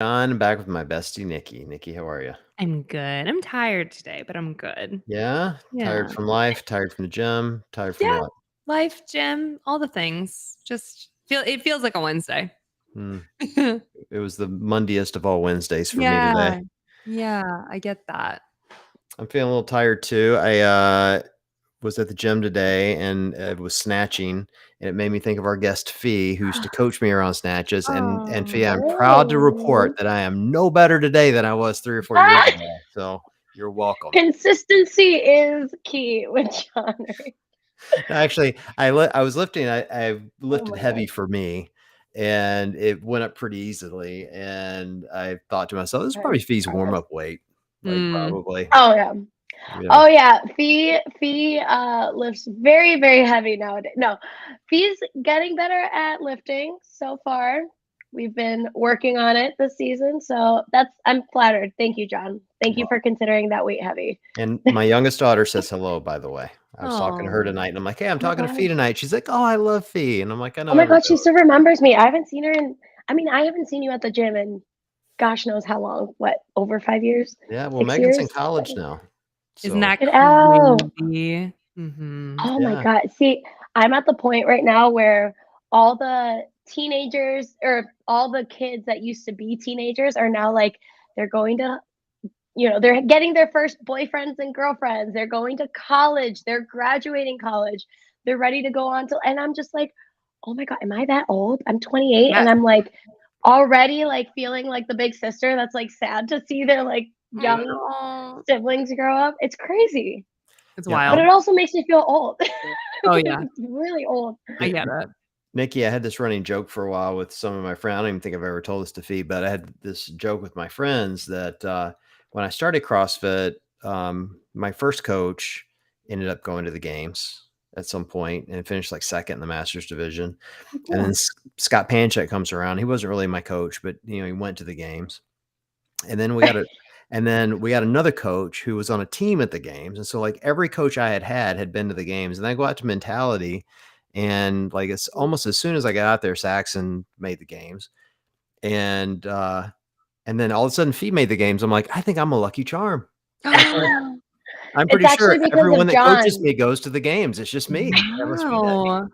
John, back with my bestie, Nikki. Nikki, how are you? I'm good. I'm tired today, but I'm good. Yeah? Tired Yeah. from life, tired from the gym, tired from Yeah. what? Life, gym, all the things. Just it feels like a Wednesday. Hmm. It was the Monday-est of all Wednesdays for me today. Yeah. Yeah, I get that. I'm feeling a little tired too. I was at the gym today and was snatching, and it made me think of our guest Fee, who used to coach me around snatches. And Fee, I'm Oh. proud to Oh. report that I am no better today than I was 3 or 4 years Ah! ago. So you're welcome. Consistency is key with John. Right? Actually, I was lifting. I Oh lifted my heavy gosh. for me, and it went up pretty easily. And I thought to myself, "This is Okay. probably Fee's warm Progress. up weight, like Mm. probably." Oh yeah. You know, Oh yeah. Fee lifts very, very heavy nowadays. No, Fee's getting better at lifting so far. We've been working on it this season, so I'm flattered. Thank you, John. Thank you for well, considering that weight heavy. and my youngest daughter says hello. By the way, I was talking to her Oh. tonight, and I'm like, "Hey, I'm Oh my talking to Fee gosh. tonight." She's like, "Oh, I love Fee," and I'm like, "I Oh know my everybody god, she loves still remembers me. I haven't seen her in I haven't seen you at the gym in gosh knows how long. What, over 5 years? her." Yeah, well, 6 years? Megan's in college now, Isn't so that Get out. crazy? Mm-hmm. Oh my yeah. god. See, I'm at the point right now where all the teenagers or all the kids that used to be teenagers are now like they're going to they're getting their first boyfriends and girlfriends. They're going to college. They're graduating college. They're ready to go on to and I'm just like, "Oh my god, am I that old? I'm 28 and Yes. I'm like already like feeling like the big sister that's like sad to see their like I young know. siblings grow up." It's crazy. It's Yeah, But wild. it also makes me feel old. Oh yeah. It's really old. I get it. Nikki, I had this running joke for a while with some of my friends. I don't even think I've ever told this to Fee, but I had this joke with my friends that when I started CrossFit, my first coach ended up going to the games at some point and finished like second in the Masters division. And then Cool. Scott Panchek comes around. He wasn't really my coach, but he went to the games. And then we got another coach who was on a team at the games. And so like every coach I had been to the games. And I go out to mentality. And like it's almost as soon as I got out there, Saxon made the games. And then all of a sudden Fee made the games. I'm like, I think I'm a lucky charm. I'm It's pretty sure actually because everyone of that coaches John. me goes to the games. It's just me. That must be Nick. Wow.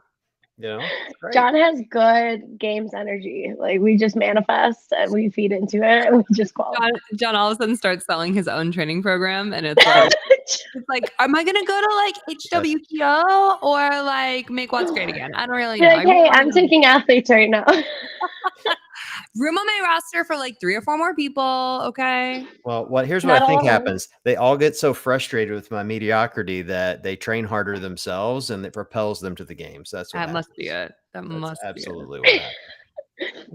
It's great. John has good games energy. Like we just manifest and we feed into it and we just qualify. John all of a sudden starts selling his own training program, and it's like, am I gonna go to like Yes. HWTO or like Make What's Great Again? I don't really Be know. I like, really hey, want to I'm know. taking athletes right now. Room on my roster for like 3 or 4 more people. Okay. Well, here's what I Not think all of them. happens. They all get so frustrated with my mediocrity that they train harder themselves and it propels them to the games. That's what That happens. must be it. That That's must be it. absolutely what happens.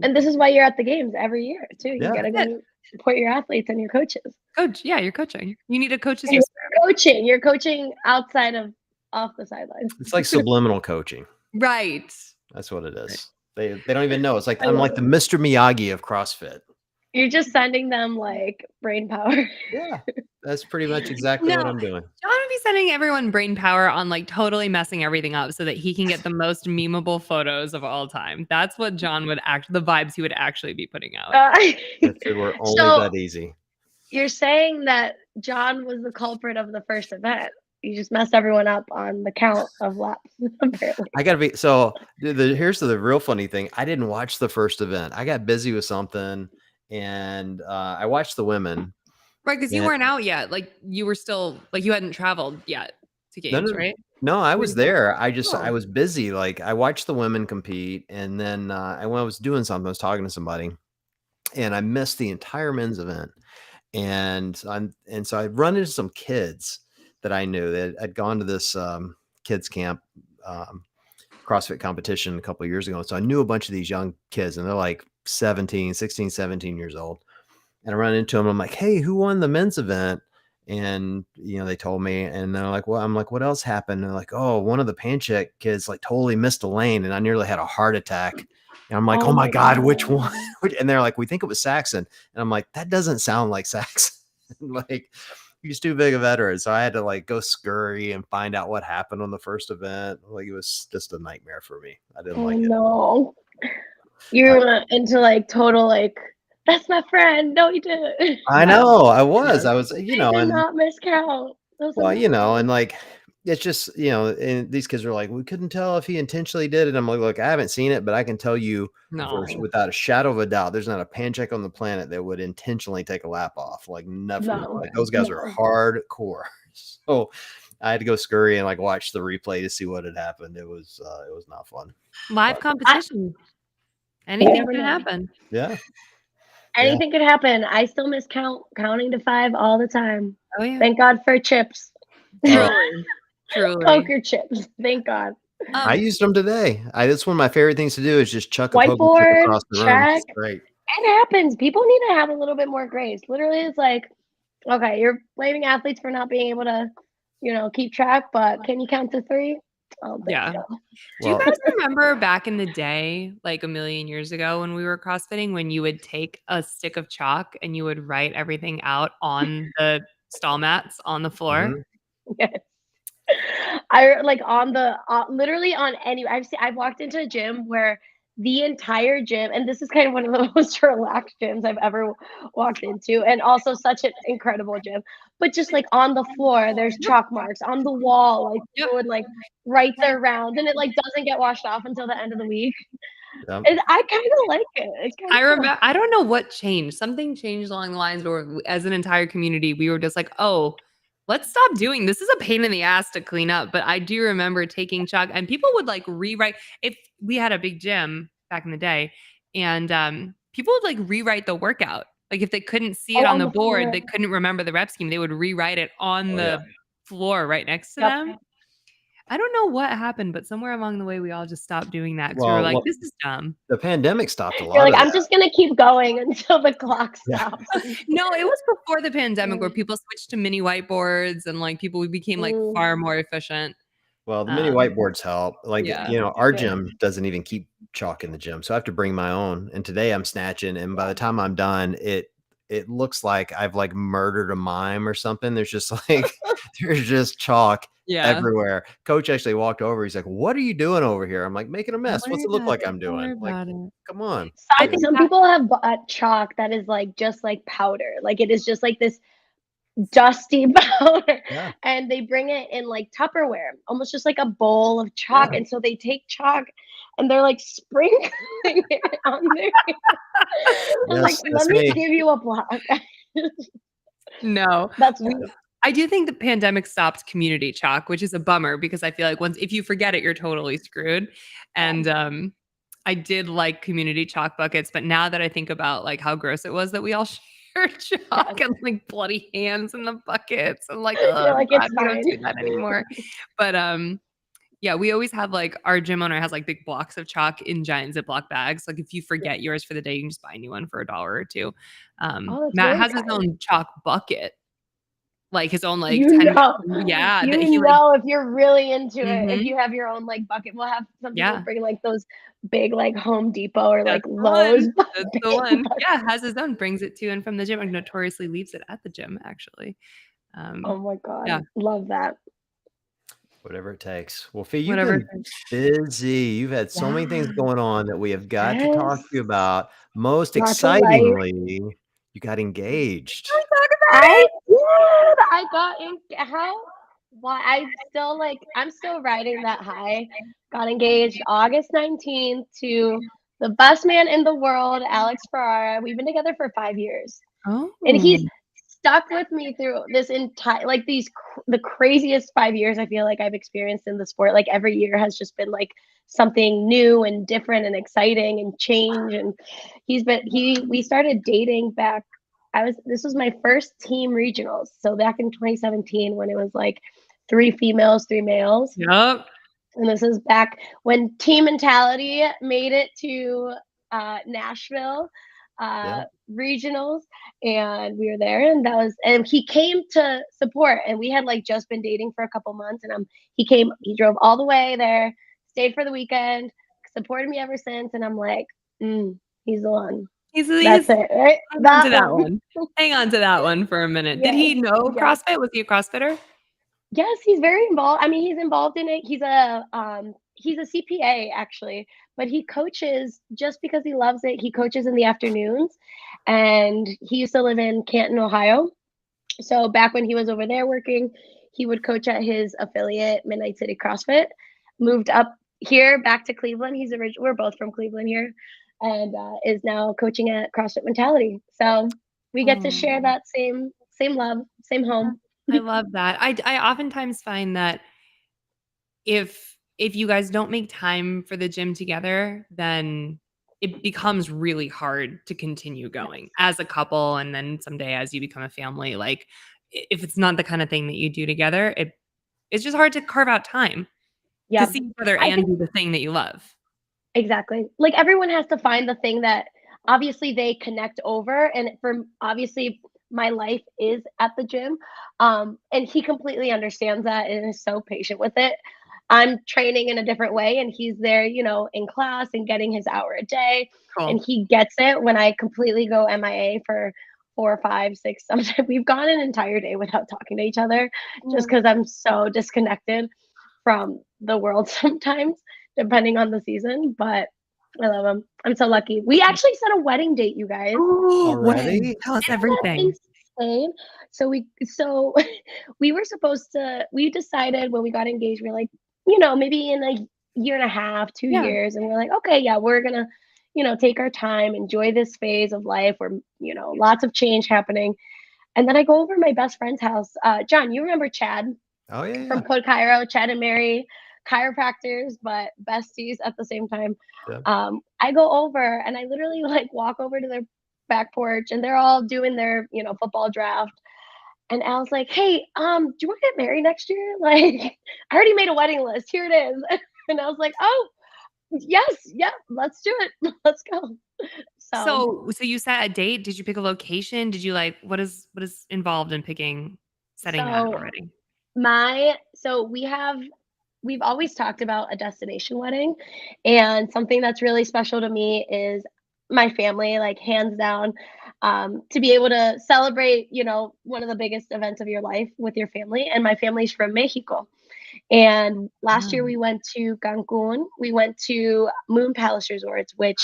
And this is why you're at the games every year too. You Yeah. gotta That's it. go support your athletes and your coaches. Coach, yeah, you're coaching. You need a coach's You're wristband. coaching. You're coaching outside of off the sidelines. It's like subliminal coaching. Right. That's what it is. They don't even know. It's like I I'm love like the it. Mr. Miyagi of CrossFit. You're just sending them like brain power. Yeah. That's pretty much exactly No, what I'm doing. John would be sending everyone brain power on like totally messing everything up so that he can get the most memeable photos of all time. That's what John would the vibes he would actually be putting out. If it were only So that easy. you're saying that John was the culprit of the first event. You just messed everyone up on the count of laps, apparently. I gotta be so here's the real funny thing. I didn't watch the first event. I got busy with something and I watched the women. Right, because you And weren't out yet. Like you were still like you hadn't traveled yet to no, games, no, right? no, I Were was you there? there. I Oh. was busy. Like I watched the women compete, and then when I was doing something, I was talking to somebody, and I missed the entire men's event. And so I run into some kids that I knew that had gone to this kids camp CrossFit competition a couple of years ago. So I knew a bunch of these young kids, and they're like 16, 17 years old. And I run into them. I'm like, hey, who won the men's event? And, they told me, and they're like, well, I'm like, what else happened? And they're like, oh, one of the Panchek kids like totally missed a lane and I nearly had a heart attack. And I'm like, Oh oh my my God, which one? God. And they're like, we think it was Saxon. And I'm like, that doesn't sound like Saxon. Like he's too big a veteran. So I had to like go scurry and find out what happened on the first event. Like it was just a nightmare for me. I didn't Oh like it. no. You went into like total like That's my friend. No, you didn't. I know, I was, Yeah. you I know, did and not miscount. That was well, you know, amazing. and like it's just, and these kids are like, we couldn't tell if he intentionally did it. I'm like, look, I haven't seen it, but I can tell you No. without a shadow of a doubt, there's not a pancake on the planet that would intentionally take a lap off. Like never. No, Like those guys are no. hardcore. So I had to go scurry and like watch the replay to see what had happened. It was not fun. Live But competition. You Anything never can know. happen. yeah. Anything could happen. I still counting to 5 all the time. Oh yeah. Thank God for chips. Truly. Truly. Poker chips. Thank God. I used them today. That's one of my favorite things to do is just chuck a poker chip Whiteboard, across the room. check. It's great. It happens. People need to have a little bit more grace. Literally, it's like, okay, you're blaming athletes for not being able to, keep track, but can you count to 3? Oh, thank Yeah. you. Do you Well, guys remember back in the day, like a million years ago when we were CrossFitting, when you would take a stick of chalk and you would write everything out on the stall mats on the floor? mhm. Yes. I like on the literally on any I've walked into a gym where the entire gym, and this is kind of one of the most relaxed gyms I've ever walked into, and also such an incredible gym. But just like on the floor, there's Yep. chalk marks on the wall. Like Yep. people would like write their rounds, and it like doesn't get washed off until the end of the week. Yep. And I kind of like it. It's kind I of remember, I don't know what changed. Something changed along the lines where, as an entire community, we were just like, oh, let's stop doing this. Is a pain in the ass to clean up. But I do remember taking chalk, and people would like rewrite. If we had a big gym back in the day, and people would like rewrite the workout. Like if they couldn't see it on on the the board, floor. they couldn't remember the rep scheme. They would rewrite it on Oh, yeah. the floor right next to Yep. them. I don't know what happened, but somewhere along the way, we all just stopped doing that because we were like, Well, this is dumb. the pandemic stopped a You're lot like, of I'm that. just gonna keep going until the clock Yeah. stops. No, it was before the pandemic where people switched to mini whiteboards and like people became like Mm. far more efficient. Well, the mini Um, whiteboards help. Like, yeah. our Yeah. gym doesn't even keep chalk in the gym, so I have to bring my own. And today I'm snatching, and by the time I'm done, it looks like I've like murdered a mime or something. There's just like there's just chalk Yeah. everywhere. Coach actually walked over. He's like, "What are you doing over here?" I'm like, "Making a Don't mess. What's worry it look about like it. I'm Don't worry doing?" Like, about it. come on. I Some think some that people have bought chalk that is like just like powder. Like it is just like this dusty powder. Yeah. And they bring it in like Tupperware, almost just like a bowl of chalk. Yeah. And so they take chalk and they're like sprinkling it on there. I'm like, Yes, let that's me me. give you a block. no, That's we, funny. I do think the pandemic stopped community chalk, which is a bummer because I feel like if you forget it, you're totally screwed. And I did like community chalk buckets, but now that I think about like how gross it was that we all shared chalk and like bloody hands in the buckets, and like, oh, You're like, God, it's we don't do fine. that anymore. But yeah, we always have like our gym owner has like big blocks of chalk in giant Ziploc bags. Like if you forget yours for the day, you can just buy a new one for $1 or $2. Oh, that's Matt very has his kind. own chalk bucket, like his own like You 10 know, gallon, yeah, that he you like, know if you're really into it, if mhm, you have your own like bucket. We'll have some people yeah, bring like those big like Home Depot or like that's the Lowe's one. That's big the one. bucket. Yeah, has his own, brings it to and from the gym, and notoriously leaves it at the gym actually. Oh my God. Yeah, Love that. Whatever it takes. Well, Fee, you've whatever. been busy. You've had so many things Yeah. going on that we have got to Yes. talk to you about. Most Lots of light. excitingly, you got engaged. I did. I got in. How? Why? I'm still riding that high. Got engaged August 19th to the best man in the world, Alex Ferrara. We've been together for 5 years. Oh, And he's stuck with me through this entire like the craziest 5 years I feel like I've experienced in the sport. Like every year has just been like something new and different and exciting and change. And we started dating back. This was my first team regionals. So back in 2017 when it was like 3 females, 3 males. yep. And this is back when team mentality made it to Nashville Yeah. regionals, and we were there, and he came to support, and we had like just been dating for a couple months, and he drove all the way there, stayed for the weekend, supported me ever since, and I'm like, he's the one. That's it, right? Hang on to that one. Hang on to that one for a minute. Did he know Yes. CrossFit? Was he a CrossFitter? Yes, he's very involved. I mean, he's involved in it. He's a CPA actually, but he coaches just because he loves it. He coaches in the afternoons, and he used to live in Canton, Ohio. So back when he was over there working, he would coach at his affiliate, Midnight City CrossFit. Moved up here back to Cleveland. We're both from Cleveland here, and is now coaching at CrossFit Mentality. So we get to share Oh, that same love, same home. I love that. I oftentimes find that if you guys don't make time for the gym together, then it becomes really hard to continue going as a couple, and then someday as you become a family, like, if it's not the kind of thing that you do together, it's just hard to carve out time to Yeah, see each other I and think do the thing that you love. exactly. Like everyone has to find the thing that obviously they connect over. And for obviously my life is at the gym. And he completely understands that and is so patient with it. I'm training in a different way and he's there, in class and getting his hour a day. And Cool. he gets it when I completely go MIA for 4, 5, 6, sometimes we've gone an entire day without talking to each other just Oh. because I'm so disconnected from the world sometimes, depending on the season. But I love him. I'm so lucky. We actually set a wedding date, you guys. Oh, when? Already? Tell us Isn't that everything. insane? So we decided when we got engaged, we are like, maybe in a year and a half, two Yeah. years, and we're like, okay, yeah, we're gonna, take our time, enjoy this phase of life where, lots of change happening. And then I go over to my best friend's house. John, you remember Chad Oh, yeah, from yeah. Pod Chiro, Chad and Mary, chiropractors, but besties at the same time. Yeah. I go over and I literally like walk over to their back porch and they're all doing their, football draft. And Al's like, hey, do you want to get married next year? Like, I already made a wedding list. Here it is. And I was like, oh, yes, yeah, let's do it. Let's go. So So you set a date? Did you pick a location? Did you like what is involved in setting that so already? we've always talked about a destination wedding, and something that's really special to me is my family, like hands down, to be able to celebrate, one of the biggest events of your life with your family. And my family's from Mexico. And last year Oh, we went to Cancun. We went to Moon Palace Resorts, which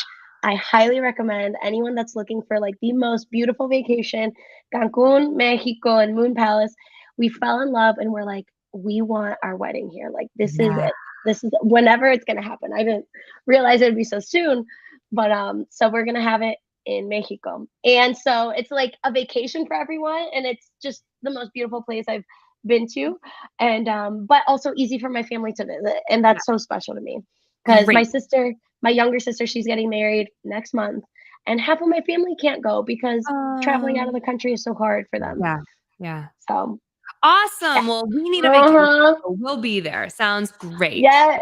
I highly recommend anyone that's looking for like the most beautiful vacation. Cancun, Mexico, and Moon Palace. We fell in love and we're like, we want our wedding here. Like this is yeah. it. This is whenever it's gonna happen. I didn't realize it would be so soon, but so we're gonna have it in Mexico. And so it's like a vacation for everyone, and it's just the most beautiful place I've been to, and but also easy for my family to visit, and Yeah. that's so special to me because Great. my younger sister, she's getting married next month, and half of my family can't go because traveling out of Um, the country is so hard for them. yeah. Yeah. So yeah. Awesome. Well, we need a vacation, Uh-huh. so we'll be there. Sounds great. Yeah.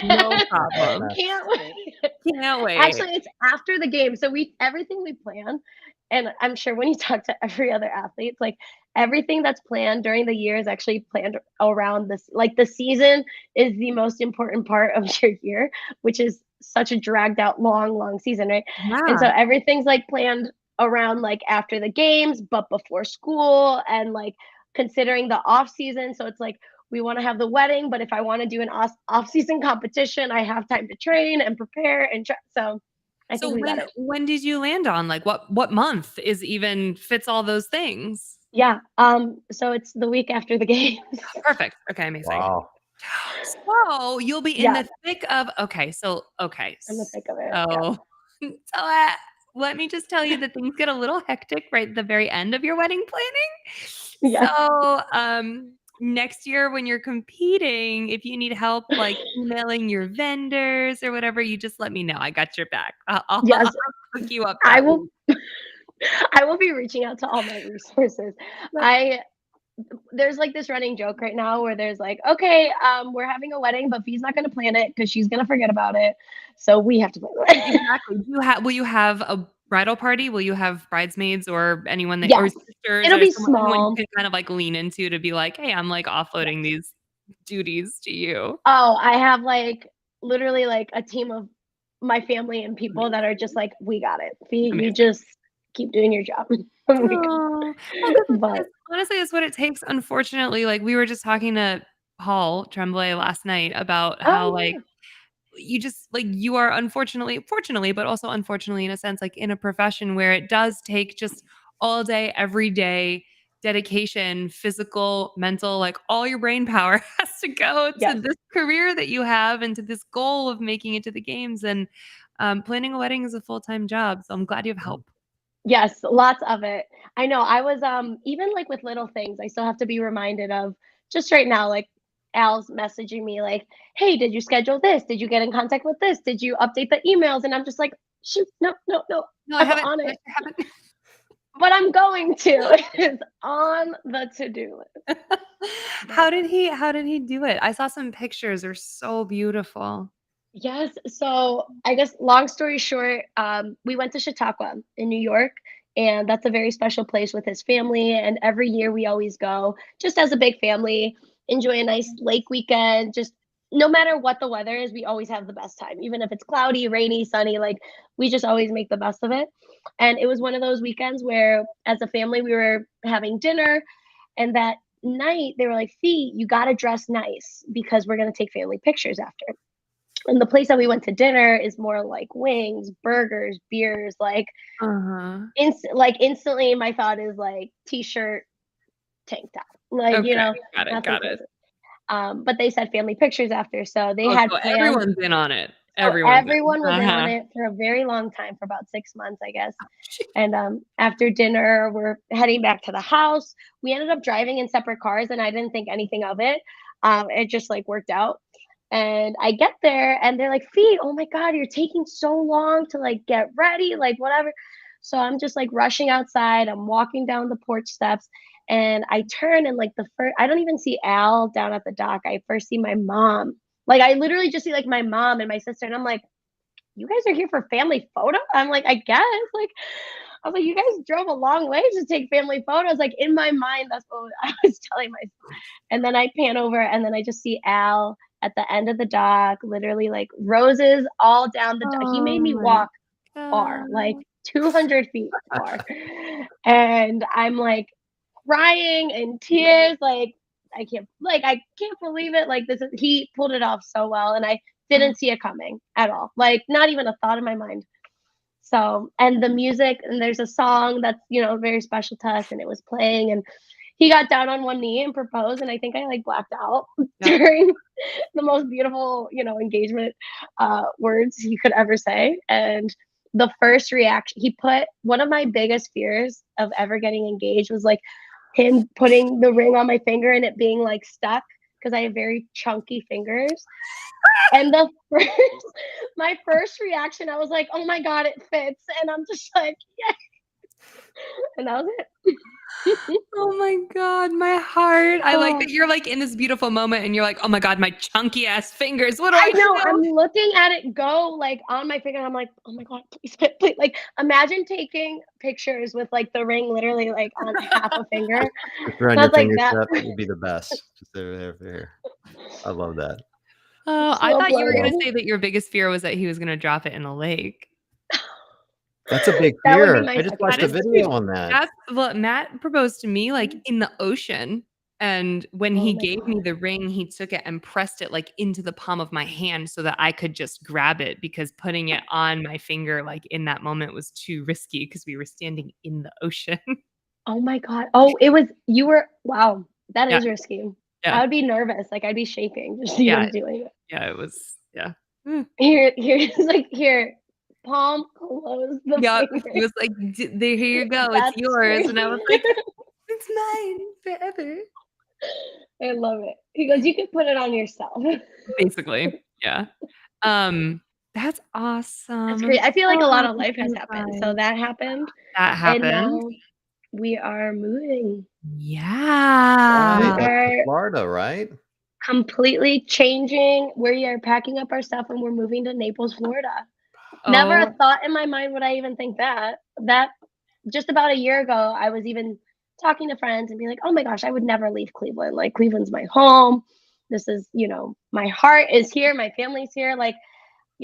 No problem. Fantastic. Can't wait. Can't wait. Actually, it's after the game. So everything we plan, and I'm sure when you talk to every other athlete, it's like everything that's planned during the year is actually planned around this. Like the season is the most important part of your year, which is such a dragged out, long season, right? And so Yeah. everything's like planned around like after the games, but before school, and like considering the off season. So it's like we want to have the wedding, but if I want to do an off-season competition, I have time to train and prepare so I think So we got when it. when did you land on, like, what month is even fits all those things? Yeah. So it's the week after the games. Perfect. Okay, amazing. Wow. So you'll be in Yeah, the thick of okay. in the thick of it. Yeah. So so let me just tell you that things get a little hectic right at the very end of your wedding planning. Yeah. So, next year when you're competing, if you need help, like, emailing your vendors or whatever, you just let me know. I got your back. I'll Yes. hook you up I that will week. I will be reaching out to all my resources. I There's like this running joke right now where there's like, okay, we're having a wedding, but Fee's not gonna plan it because she's gonna forget about it. So we have to plan it. Exactly. Will you have a bridal party? Will you have bridesmaids or anyone that or Yes. sisters It'll or be anyone you small. can kind of, like, lean into to be like, "Hey, I'm, like, offloading Yes. these duties to you." Oh, I have like literally like a team of my family and people that Amazing, are just like, we got it. Fee, you amazing. just keep doing your job. Oh, well, good luck, But because honestly, that's what it takes, unfortunately, like, we were just talking to Paul Tremblay last night about how, oh like, yeah. you just like, you are fortunately, but also unfortunately in a sense, like in a profession where it does take just all day, every day dedication, physical, mental, like all your brain power has to go Yes. to this career that you have and to this goal of making it to the games. And planning a wedding is a full-time job. So I'm glad you have help. Yes, lots of it. I know. I was even like with little things, I still have to be reminded of just right now, like Al's messaging me like, "Hey, did you schedule this? Did you get in contact with this? Did you update the emails?" And I'm just like, "Shoot, no, no, no. No, I I'm haven't. on I it." haven't. But I'm going to. It's on the to-do list. How did he do it? I saw some pictures. They're so beautiful. Yes. So I guess long story short, we went to Chautauqua in New York, and that's a very special place with his family. And every year we always go, just as a big family, enjoy a nice lake weekend. Just no matter what the weather is, we always have the best time. Even if it's cloudy, rainy, sunny, like we just always make the best of it. And it was one of those weekends where, as a family, we were having dinner, and that night they were like, "Fee, you got to dress nice because we're going to take family pictures after." And the place that we went to dinner is more like wings, burgers, beers, like Uh-huh. instantly my thought is like t-shirt, tank top. Like, Okay. nothing Got it. crazy. But they said family pictures after, so they Oh, had so plans. everyone's in on it. So Everyone's in. everyone was in on Uh-huh. it for a very long time, for about 6 months, I guess. And after dinner, we're heading back to the house. We ended up driving in separate cars, and I didn't think anything of it. It just like worked out. And I get there and they're like, "Fee, oh my God, you're taking so long to like get ready, like whatever." So I'm just like rushing outside. I'm walking down the porch steps and I turn and like the first, I don't even see Al down at the dock. I first see my mom. Like I literally just see like my mom and my sister. And I'm like, "You guys are here for family photo?" I'm like, "I guess." Like, I was like, "You guys drove a long way to take family photos." Like in my mind, that's what I was telling myself. And then I pan over and then I just see Al at the end of the dock, literally like roses all down the dock. He Oh made me my walk far, like God. 200 feet far. And I'm like crying in tears, I can't believe it. Like he pulled it off so well. And I didn't see it coming at all. Like not even a thought in my mind. So, and the music, and there's a song that's, very special to us, and it was playing, and he got down on one knee and proposed, and I think I like blacked out Yep. during the most beautiful, engagement words he could ever say. And the first reaction, he put one of my biggest fears of ever getting engaged was like him putting the ring on my finger and it being like stuck because I have very chunky fingers. And my first reaction, I was like, "Oh my God, it fits." And I'm just like, "Yeah." And that was it. Oh my God, my heart. I like Oh, that you're like in this beautiful moment and you're like, "Oh my God, my chunky ass fingers. What do I I know. do?" I'm looking at it go like on my finger. And I'm like, "Oh my God, please fit, please." Like, imagine taking pictures with like the ring literally like on half a finger. Just around And I your was like, that fingertip would be the best. Just there, there. I love that. Oh, I so thought you were gonna bloated. say that your biggest fear was that he was gonna drop it in a lake. That's a big That would be fear. my I just second That watched a is fear. video on that. that's well, Matt proposed to me, like, in the ocean, and when Oh he my gave me God. the ring, he took it and pressed it, like, into the palm of my hand so that I could just grab it because putting it on my finger, like, in that moment was too risky because we were standing in the ocean. Oh my God. Oh, wow, that Yeah, is risky. yeah, I would be nervous. Like I'd be shaking just yeah, even doing it. yeah, it was yeah. Mm. Here's like, "Here, palm, close the Yep, finger." he was like, "There, here you go, it's That's for yours," and I was you. like, "It's mine forever." I love it. He goes, "You can put it on yourself." Basically, yeah. Um, that's That's awesome. I'm great. I feel like so a lot of happy life for has you happened. So guys. that happened, That and happened. now we are moving. Right, We Yeah. up to are Florida, right? completely changing. We are packing up our stuff and we're moving to Naples, Florida. Never a Oh, thought in my mind would I even think that. That just about a year ago, I was even talking to friends and being like, "Oh my gosh, I would never leave Cleveland. Like Cleveland's my home. This is, my heart is here, my family's here. Like,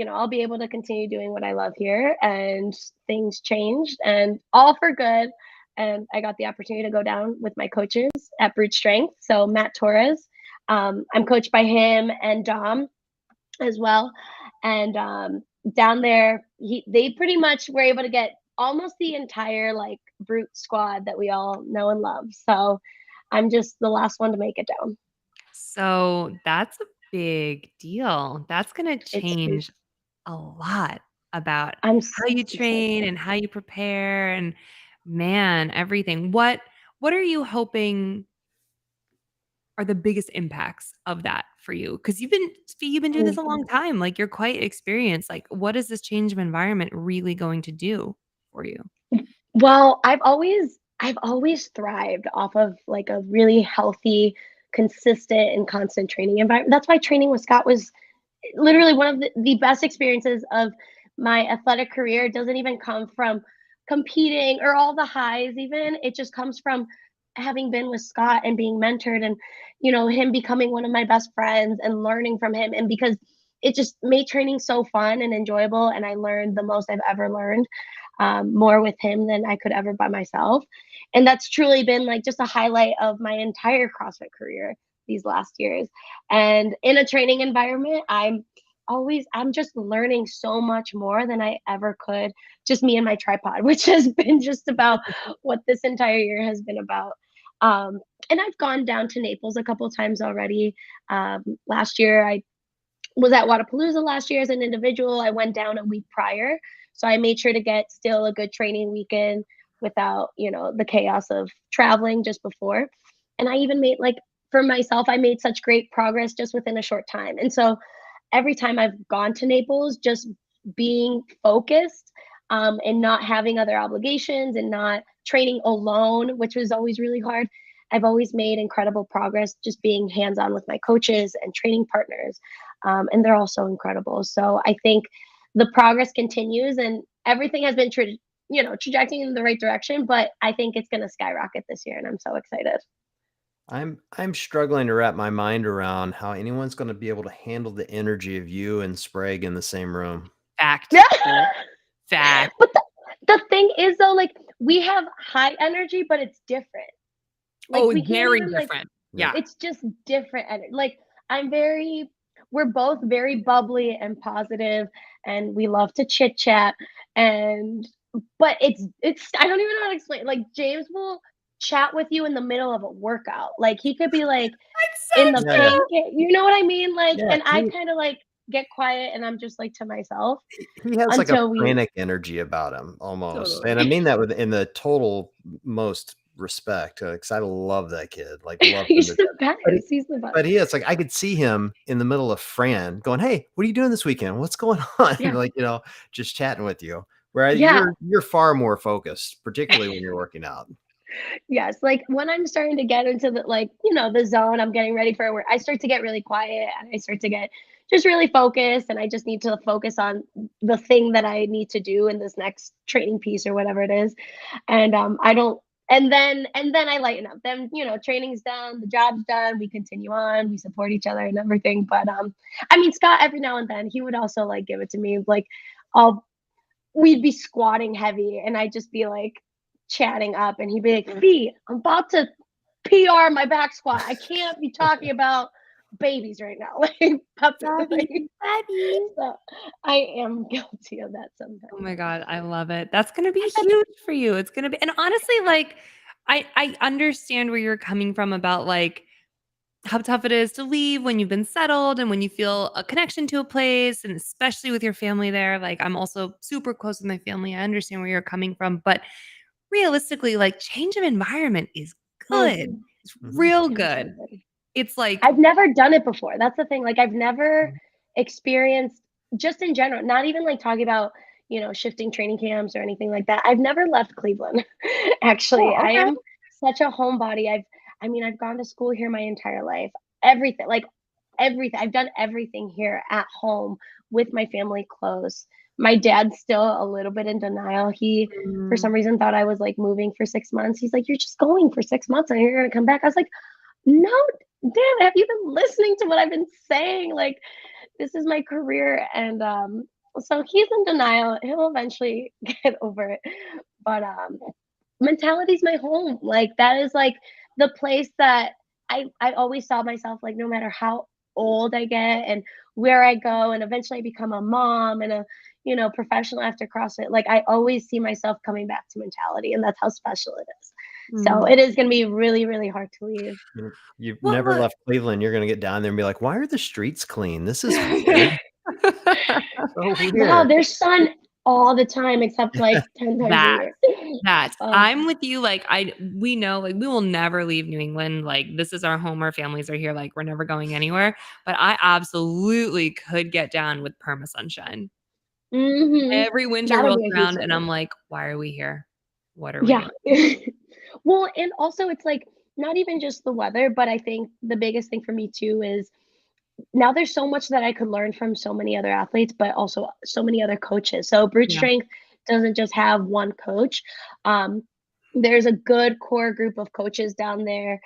I'll be able to continue doing what I love here." And things changed and all for good. And I got the opportunity to go down with my coaches at Brute Strength. So Matt Torres, I'm coached by him and Dom as well. And down there, they pretty much were able to get almost the entire like brute squad that we all know and love. So I'm just the last one to make it down. So that's a big deal. That's going to It's change a lot about I'm how you excited. train and how you prepare and man, everything. What are you hoping are the biggest impacts of that for you? Because you've been doing this a long time. Like you're quite experienced. Like what is this change of environment really going to do for you? Well, I've always thrived off of like a really healthy, consistent and constant training environment. That's why training with Scott was literally one of the best experiences of my athletic career. It doesn't even come from competing or all the highs even. It just comes from having been with Scott and being mentored and him becoming one of my best friends and learning from him, and because it just made training so fun and enjoyable, and I learned the most I've ever learned, more with him than I could ever by myself. And that's truly been like just a highlight of my entire CrossFit career these last years. And in a training environment, I'm just learning so much more than I ever could, just me and my tripod, which has been just about what this entire year has been about. Um, and I've gone down to Naples a couple times already. Last year, I was at Wadapalooza last year as an individual. I went down a week prior. So I made sure to get still a good training weekend without, the chaos of traveling just before. And I even made like for myself, I made such great progress just within a short time. And so every time I've gone to Naples, just being focused, and not having other obligations and not training alone, which was always really hard. I've always made incredible progress just being hands on with my coaches and training partners. And they're all so incredible. So I think the progress continues and everything has been, trajecting in the right direction, but I think it's going to skyrocket this year. And I'm so excited. I'm struggling to wrap my mind around how anyone's gonna be able to handle the energy of you and Sprague in the same room. Fact. Yeah. Fact. But the thing is though, like we have high energy, but it's different. Like Oh, we can't very even like different. Yep. Yeah. it's just different like I'm very we're both very bubbly and positive and we love to chit chat, and but it's I don't even know how to explain. Like James will chat with you in the middle of a workout. Like he could be like That's in so the Yeah, yeah. paint, you know what I mean? Like, Yeah, and I kind of like get quiet and I'm just like to myself he has like a until we frantic energy about him almost, and I totally. mean that with in the total most respect, 'cause I love that kid, like, love him he's to the death. best. But he He's the best. but he is like, I could see him in the middle of Fran going, "Hey, what are you doing this weekend? What's going on?" Yeah. Like, just chatting with you, where Yeah. you're far more focused, particularly when you're working out. Yes, like when I'm starting to get into the like, the zone, I'm getting ready for work. I start to get really quiet and I start to get just really focused, and I just need to focus on the thing that I need to do in this next training piece or whatever it is. And I don't and then I lighten up. Then, training's done, the job's done, we continue on, we support each other and everything. But I mean Scott every now and then he would also like give it to me like I'll we'd be squatting heavy and I'd just be like chatting up and he'd be like, Fee, I'm about to PR my back squat. I can't be talking about babies right now. Like puppy. Sorry, Like, sorry. so I am guilty of that Oh sometimes. my God, I love it. That's gonna be But huge for you. It's gonna be and honestly, like, I understand where you're coming from about, like, how tough it is to leave when you've been settled and when you feel a connection to a place, and especially with your family there. Like, I'm also super close with my family. I understand where you're coming from, but realistically, like, change of environment is good. mhm, It's Mhm. real it is so good. good. It's like I've never done it before. That's the thing. Like I've never experienced just in general, not even like talking about, shifting training camps or anything like that. I've never left Cleveland. Actually, oh, I okay. am such a homebody. I mean, I've gone to school here my entire life. Everything, like everything. I've done everything here at home with my family close. My dad's still a little bit in denial. He, for Mm. some reason, thought I was like moving for 6 months. He's like, "You're just going for 6 months and you're gonna come back." I was like, no, damn, have you been listening to what I've been saying? Like, this is my career. And so he's in denial. He'll eventually get over it. But mentality's my home. Like that is like the place that I always saw myself like no matter how old I get and where I go, and eventually I become a mom and a, professional after CrossFit, like I always see myself coming back to mentality, and that's how special it is. So Mm. it is going to be really, really hard to leave. You've Well, never look. left Cleveland. You're gonna get down there and be like, "Why are the streets clean? This is weird. So Wow, weird." there's sun all the time except like 10 times a That year. Oh, I'm with you, like, we know, like, we will never leave New England, like, this is our home, our families are here, like, we're never going anywhere, but I absolutely could get down with perma sunshine. mhm. Every winter That'll rolls be a huge around and thing. I'm like, "Why are we here? What are we Yeah. doing?" Well, and also it's like not even just the weather, but I think the biggest thing for me too is now there's so much that I could learn from so many other athletes, but also so many other coaches. So Brute Yeah. Strength doesn't just have one coach. Um, there's a good core group of coaches down there.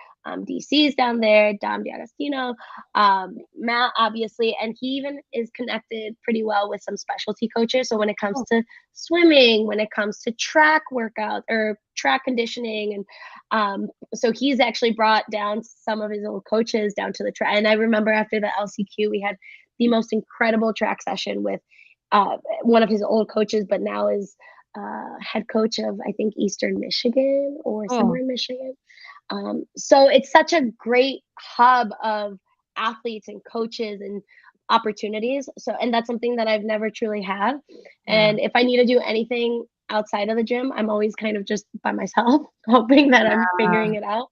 DC's down there, Dom D'Agostino, Matt, obviously, and he even is connected pretty well with some specialty coaches. So when it comes Oh, to swimming, when it comes to track workout or track conditioning, and so he's actually brought down some of his old coaches down to the track. And I remember after the LCQ, we had the most incredible track session with one of his old coaches, but now is head coach of I think Eastern Michigan or cool. somewhere in Michigan. So it's such a great hub of athletes and coaches and opportunities. So, and that's something that I've never truly had. Yeah. And if I need to do anything outside of the gym, I'm always kind of just by myself, hoping that I'm Yeah. figuring it out.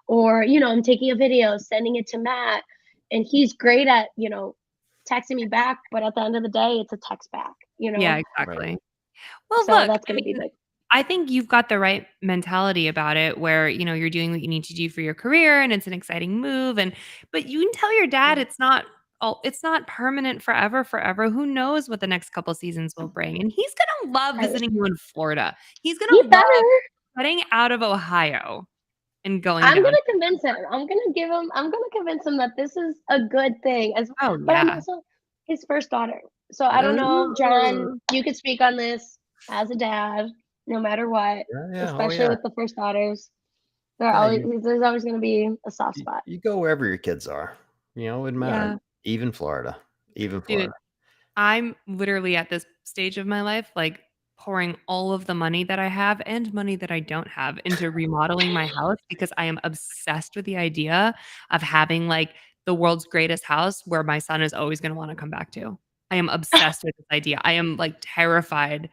Or, I'm taking a video, sending it to Matt, and he's great at, texting me back. But at the end of the day, it's a text back. Yeah, Right. exactly. Well, So look, that's I going to be mean, big. I think you've got the right mentality about it where, you're doing what you need to do for your career and it's an exciting move but you can tell your dad Yeah. it's not permanent forever. Who knows what the next couple seasons will bring? And he's going to love Right. visiting you in Florida. He's going He to love better. getting out of Ohio and going I'm down. gonna convince him. I'm gonna convince him that this is a good thing. Oh, But I'm yeah. also his first daughter. So I don't know, John, Ooh. you could speak on this as a dad, no matter what, Yeah, yeah. Oh, especially yeah. with the first daughters. Yeah, you There's always gonna be a soft you spot. you go wherever your kids are. It wouldn't matter. Yeah. Even Florida. Even Dude, Florida. I'm literally at this stage of my life, like pouring all of the money that I have and money that I don't have into remodeling my house because I am obsessed with the idea of having like the world's greatest house where my son is always going to want to come back to. I am obsessed with this idea. I am like terrified.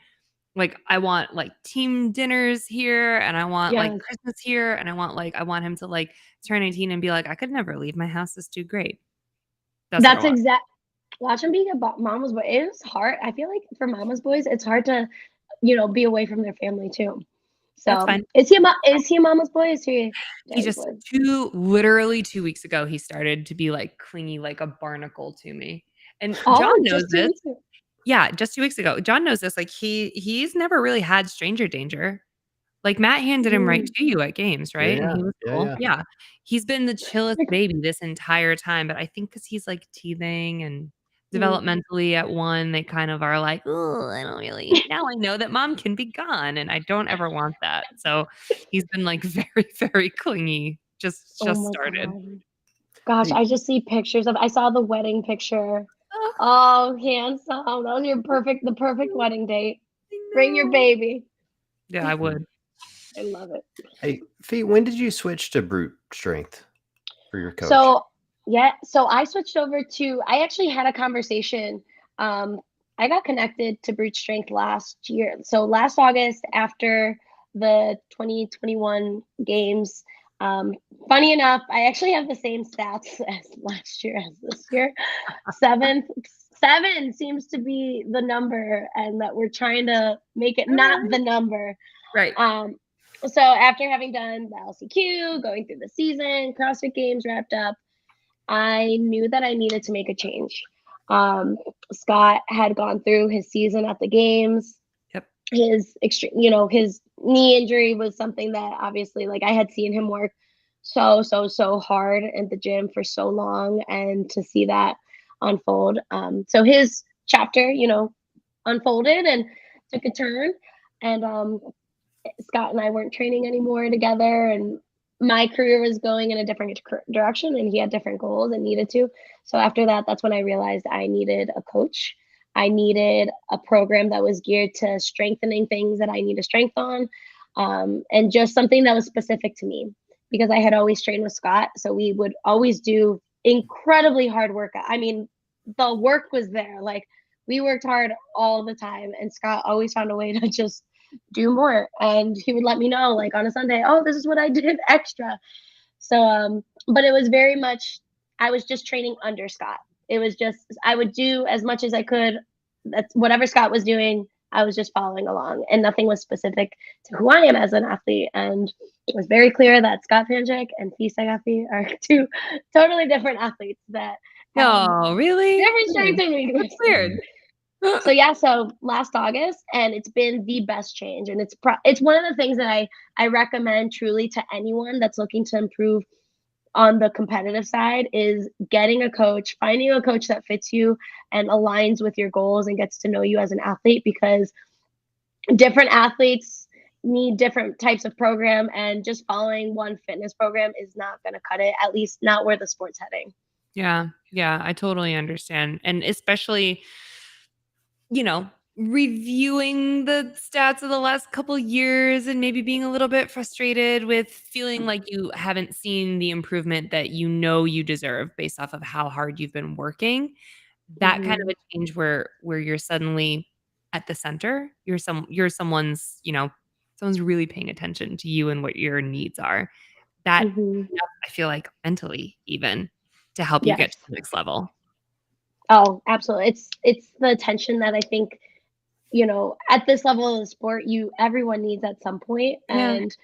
Like I want like team dinners here and I want like Yes. Christmas here and I want him to like turn 18 and be like I could never leave my house. It's too great. That's what I That's want. exact Watch him being a mama's boy. It is hard. I feel like for mama's boys, it's hard to be away from their family too. That's So fine. is he a mama's boy? Is he a He daddy's just boy? literally 2 weeks ago, he started to be, like, clingy like a barnacle to me, and John Oh, knows just two this. weeks ago. Yeah, just 2 weeks ago. John knows this, like, he's never really had stranger danger. Like, Matt handed him right Mm, to you at games, Yeah, right? And yeah. he was Yeah, cool. yeah. Yeah. He's been the chillest baby this entire time, but I think because he's, like, teething and mm. developmentally at 1, they kind of are like, "Oh, I don't really now I know that mom can be gone," and I don't ever want that. So, he's been, like, very, very clingy, Oh just my started. god. Gosh, Hey, I just see pictures of I saw the wedding picture. Oh, Oh, handsome. That was the perfect wedding date. I Bring your know. baby. Yeah, I would. I love it. hey, Fee, when did you switch to brute strength for your coach? So, yeah, so I switched over to I actually had a conversation. Um, I got connected to Brute Strength last year. So last August after the 2021 games, um, funny enough, I actually have the same stats as last year as this year. Seventh, seven seems to be the number, and that we're trying to make it not Alright. the number. Right. Um, so after having done the LCQ, going through the season, CrossFit Games wrapped up, I knew that I needed to make a change. Scott had gone through his season at the games. Yep. His extreme, his knee injury was something that obviously, like, I had seen him work so hard at the gym for so long, and to see that unfold. So his chapter, unfolded and took a turn, and Scott and I weren't training anymore together, and my career was going in a different direction and he had different goals and needed to. So after that, that's when I realized I needed a coach. I needed a program that was geared to strengthening things that I need to strengthen on, and just something that was specific to me because I had always trained with Scott. So we would always do incredibly hard work. I mean, the work was there. Like we worked hard all the time, and Scott always found a way to just do more. And he would let me know, like on a Sunday, oh, this is what I did extra. So, but it was very much, I was just training under Scott. It was just, I would do as much as I could. That's whatever Scott was doing, I was just following along, and nothing was specific to who I am as an athlete. And it was very clear that Scott Panchik and Fee Saghafi are two totally different athletes that No, really? different strengths and weaknesses. That's weird. So yeah, so last August, and it's been the best change, and it's one of the things that I recommend truly to anyone that's looking to improve on the competitive side is getting a coach, finding a coach that fits you and aligns with your goals and gets to know you as an athlete, because different athletes need different types of program, and just following one fitness program is not going to cut it, at least not where the sport's heading. Yeah. Yeah. I totally understand. And especially, reviewing the stats of the last couple years and maybe being a little bit frustrated with feeling like you haven't seen the improvement that you deserve based off of how hard you've been working. That kind of a change where you're suddenly at the center, someone's really paying attention to you and what your needs are. That enough, I feel like mentally even to help you get to Yes. the next level. Oh, absolutely. It's the attention that I think, at this level of the sport, everyone needs at some point. Yeah. And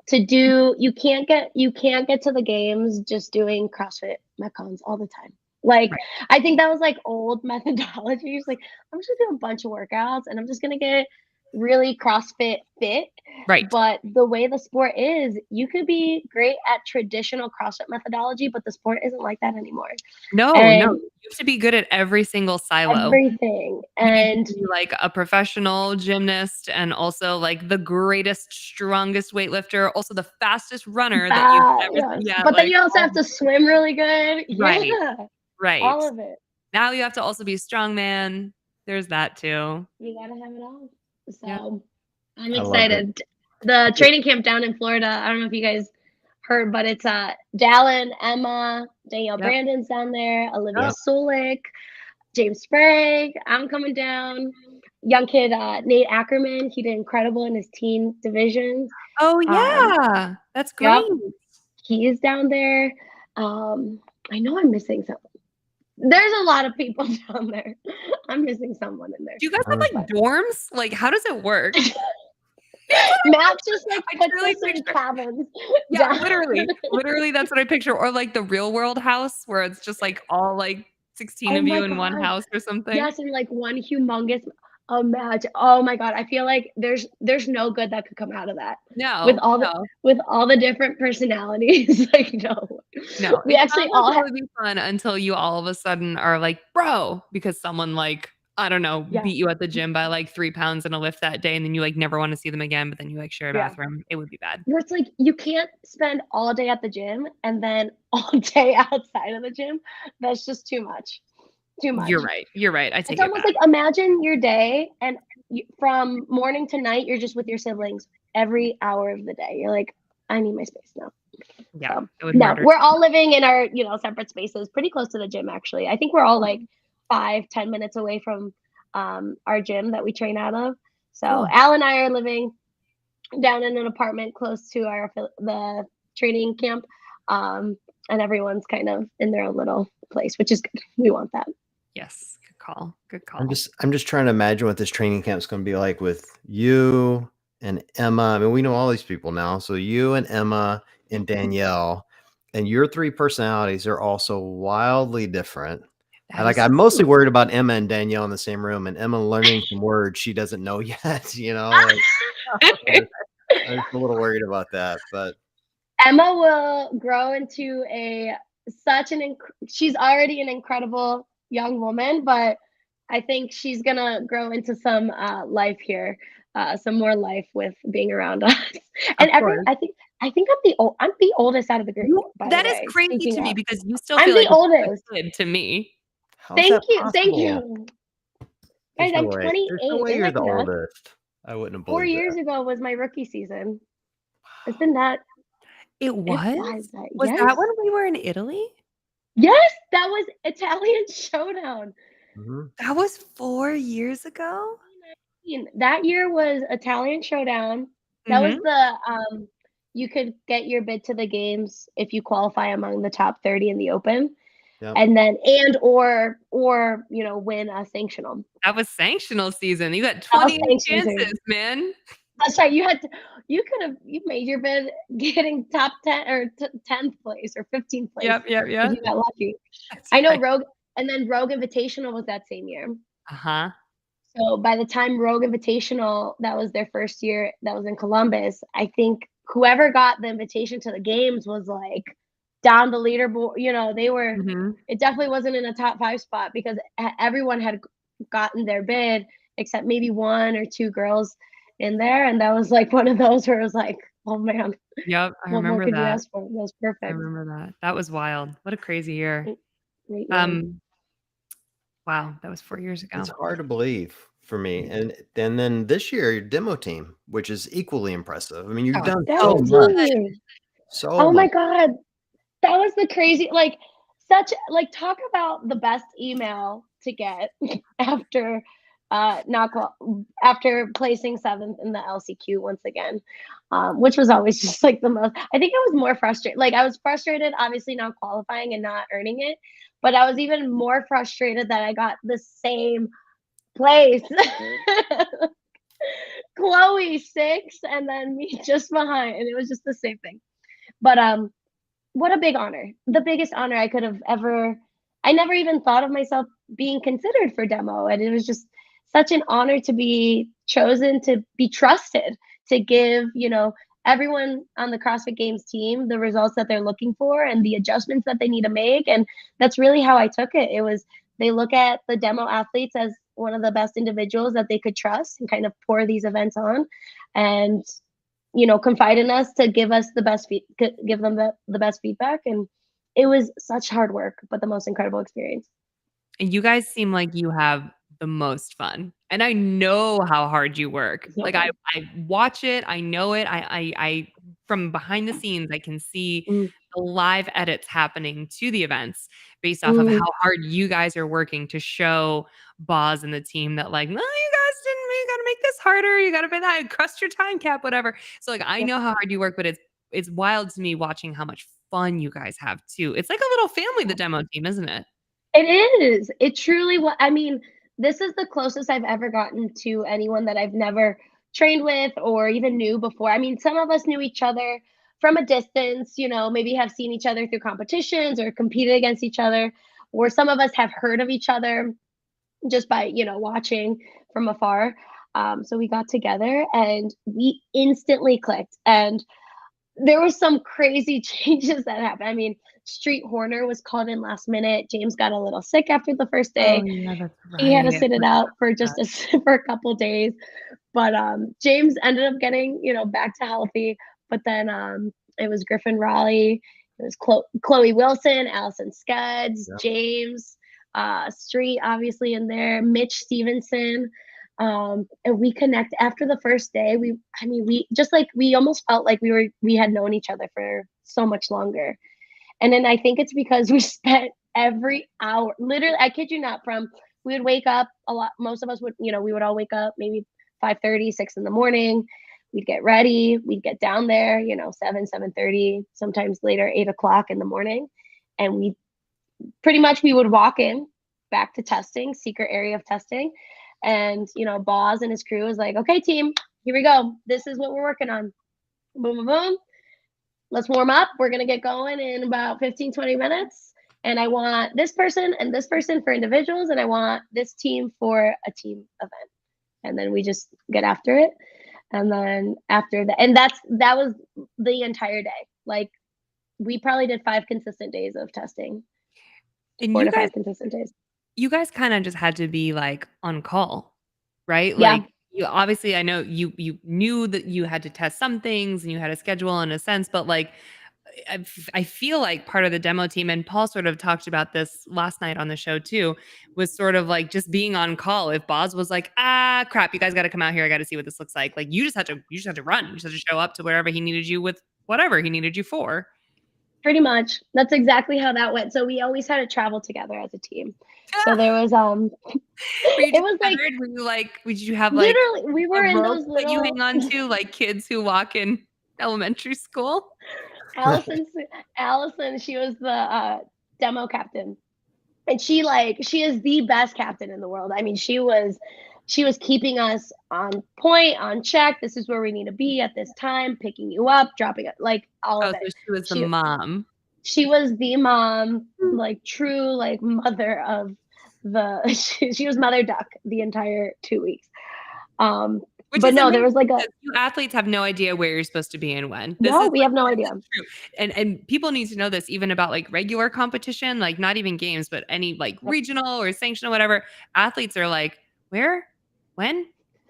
you can't get to the games just doing CrossFit metcons all the time. Like, Right. I think that was like old methodology. It's like, I'm just gonna do a bunch of workouts and I'm just gonna get really CrossFit fit. Right. But the way the sport is, you could be great at traditional CrossFit methodology, but the sport isn't like that anymore. No. And You have to be good at every single silo. everything. You need And to be like a professional gymnast and also like the greatest, strongest weightlifter, also the fastest runner that you've ever yes. yeah, But then like you also have to swim really good. Right. Yeah. Right. All of it. Now you have to also be a strongman. There's that too. You gotta have it all. So Yeah. I'm I love it. excited. The training camp down in Florida, I don't know if you guys heard, but it's Dallin, Emma, Danielle Yep. Brandon's down there, Olivia Yep. Solik, James Sprague. I'm coming down. Young kid, Nate Ackerman, he did incredible in his teen divisions. Oh yeah. That's great. Yep. He is down there. I know I'm missing someone. There's a lot of people down there. I'm missing someone in there. Do you guys have like dorms? Like how does it work? Matt just like I puts really us in picture- cabins. Yeah, down. literally that's what I picture. Or like the real world house where it's just like all like 16 Oh of you my in one God. house or something. Yes, and like one humongous imagine. Oh my God, I feel like there's no good that could come out of that. No. With all the different personalities, like no. We actually all have. It would be fun until you all of a sudden are like, bro, because someone like I don't know, Yeah. beat you at the gym by like 3 pounds in a lift that day, and then you like never want to see them again, but then you like share a Yeah. bathroom. It would be bad. Where it's like you can't spend all day at the gym and then all day outside of the gym. That's just too much. Too much. You're right. I take It's it almost back. like imagine your day and from morning to night, you're just with your siblings every hour of the day. You're like, I need my space now. Yeah. So, It would no, murder. we're all living in our, separate spaces, pretty close to the gym, actually. I think we're all like 5-10 minutes away from our gym that we train out of. So Cool. Al and I are living down in an apartment close to the training camp. And everyone's kind of in their own little place, which is good. We want that. Yes. Good call. Good call. I'm just trying to imagine what this training camp is going to be like with you and Emma. I mean, we know all these people now. So you and Emma and Danielle, and your three personalities are also wildly different. I'm mostly worried about Emma and Danielle in the same room, and Emma learning some words she doesn't know yet. I'm just a little worried about that. But Emma will grow into she's already an incredible young woman, but I think she's gonna grow into some life here, some more life with being around us. And I think I think I'm the oldest out of the group, by the That is way, crazy speaking to me of. because you still I'm feel the like a oldest. kid to me. How's Thank that you, thank possible? you. Guys, There's no I'm way. There's no 28. way Isn't you're that the nuts? oldest. I wouldn't have 4 believed years that. ago was my rookie season. Isn't that It it was? flies that Was yes? that when we were in Italy? Yes, that was Italian Showdown. Mhm. That was 4 years ago? That year was Italian Showdown. That was Mhm. the, you could get your bid to the games if you qualify among the top 30 in the open, Yep. and then you know, win a sanctional. That was sanctional season. You got That was 28 sanctional chances, season. man. That's right, you made your bid getting top 10 or 10th place or 15th place Yep, yep, if yep. you got lucky. That's I know right. Rogue and then Rogue Invitational was that same year. Uh-huh. So by the time Rogue Invitational, that was their first year, that was in Columbus, I think whoever got the invitation to the games was like down the leaderboard. You know, Mhm. it definitely wasn't in a top 5 spot because everyone had gotten their bid except maybe 1 or 2 girls in there. And that was like one of those where it was like, oh man, Yep, I what more remember could you that. ask for? That was I perfect. remember that. That was wild. What a crazy year. Great, great year. Um, wow, that was 4 years It's ago. hard to believe for me. And then this year, your demo team, which is equally impressive. I mean, you've Oh, done so so Demo much, team. so Oh my much. god. That was the crazy like such like talk about the best email to get after not after placing 7th in the LCQ once again, which was always just like the most. I think I was more frustrated. Like I was frustrated, obviously not qualifying and not earning it, but I was even more frustrated that I got the same place. Chloe 6 and then me just behind, and it was just the same thing. But what a big honor. The biggest honor I could have ever. I never even thought of myself being considered for demo. And it was just such an honor to be chosen, to be trusted, to give, you know, everyone on the CrossFit Games team the results that they're looking for and the adjustments that they need to make. And that's really how I took it. It was, they look at the demo athletes as one of the best individuals that they could trust and kind of pour these events on. And you know, confide in us to give us the best give them the best feedback. And it was such hard work, but the most incredible experience. And you guys seem like you have the most fun. And I know how hard you work. It's so Like fun. I watch it, I know it. I from behind the scenes, I can see Mm, the live edits happening to the events based off of mm, how hard you guys are working to show Boz and the team that like, no, you guys didn't, you gotta make this harder. You gotta pay that, crust your time cap, whatever. So like I yep. know how hard you work, but it's wild to me watching how much fun you guys have too. It's like a little family, the demo team, isn't it? It is. It truly was. I mean, this is the closest I've ever gotten to anyone that I've never trained with or even knew before. I mean, some of us knew each other from a distance, you know, maybe have seen each other through competitions or competed against each other, or some of us have heard of each other just by, you know, watching from afar. So we got together and we instantly clicked. And there was some crazy changes that happened. I mean, Street Horner was called in last minute. James got a little sick after the first Oh day. yeah, that's He had right. to I sit it forgot out for about just for a couple days. But James ended up getting, you know, back to healthy. But then it was Griffin Raleigh, it was Chloe Wilson, Allison Scuds, Yeah. James, Street obviously in there, Mitch Stevenson. And we connect after the first day. I mean, we just like we almost felt like we had known each other for so much longer. And then I think it's because we spent every hour, literally, I kid you not, from we would wake up a lot. Most of us would, you know, we would all wake up maybe 5:30, 6 in the morning. We'd get ready. We'd get down there, you know, 7:30, sometimes later, 8 o'clock in the morning. And we pretty much we would walk in back to testing, secret area of testing. And, you know, Boz and his crew was like, okay, team, here we go. This is what we're working on. Boom, boom, boom. Let's warm up. We're going to get going in about 15, 20 minutes. And I want this person and this person for individuals. And I want this team for a team event. And then we just get after it. And then after that, and that was the entire day. Like we probably did 5 consistent days of testing, and 4 to 5 consistent days. you guys kinda just had to be, like, on call, right? Yeah. Like, you obviously, I know you knew that you had to test some things and you had a schedule in a sense, but like I feel like part of the demo team, and Paul sort of talked about this last night on the show too, was sort of like just being on call. If Boz was like, ah, crap, you guys got to come out here. I got to see what this looks like you just had to run. You just had to show up to wherever he needed you with whatever he needed you for. Pretty much. That's exactly how that went. So we always had to travel together as a team. So there was Were you it just was like tethered? Were you like, did you have like literally we were a in rope those that you little hang on to like kids who walk in elementary school? Allison, she was the demo captain. And she is the best captain in the world. I mean, she was keeping us on point, on check. This is where we need to be at this time, picking you up, dropping it, like all of Oh, it. so she was the mom. She was the mom, like true, like mother of the. She was mother duck the entire 2 weeks. Which But is no, amazing there was like a you athletes have no idea where you're supposed to be and when. This no, is we like, have no this idea. is true. And people need to know this even about like regular competition, like not even games, but any like regional or sanctional, whatever. Athletes are like, where, when,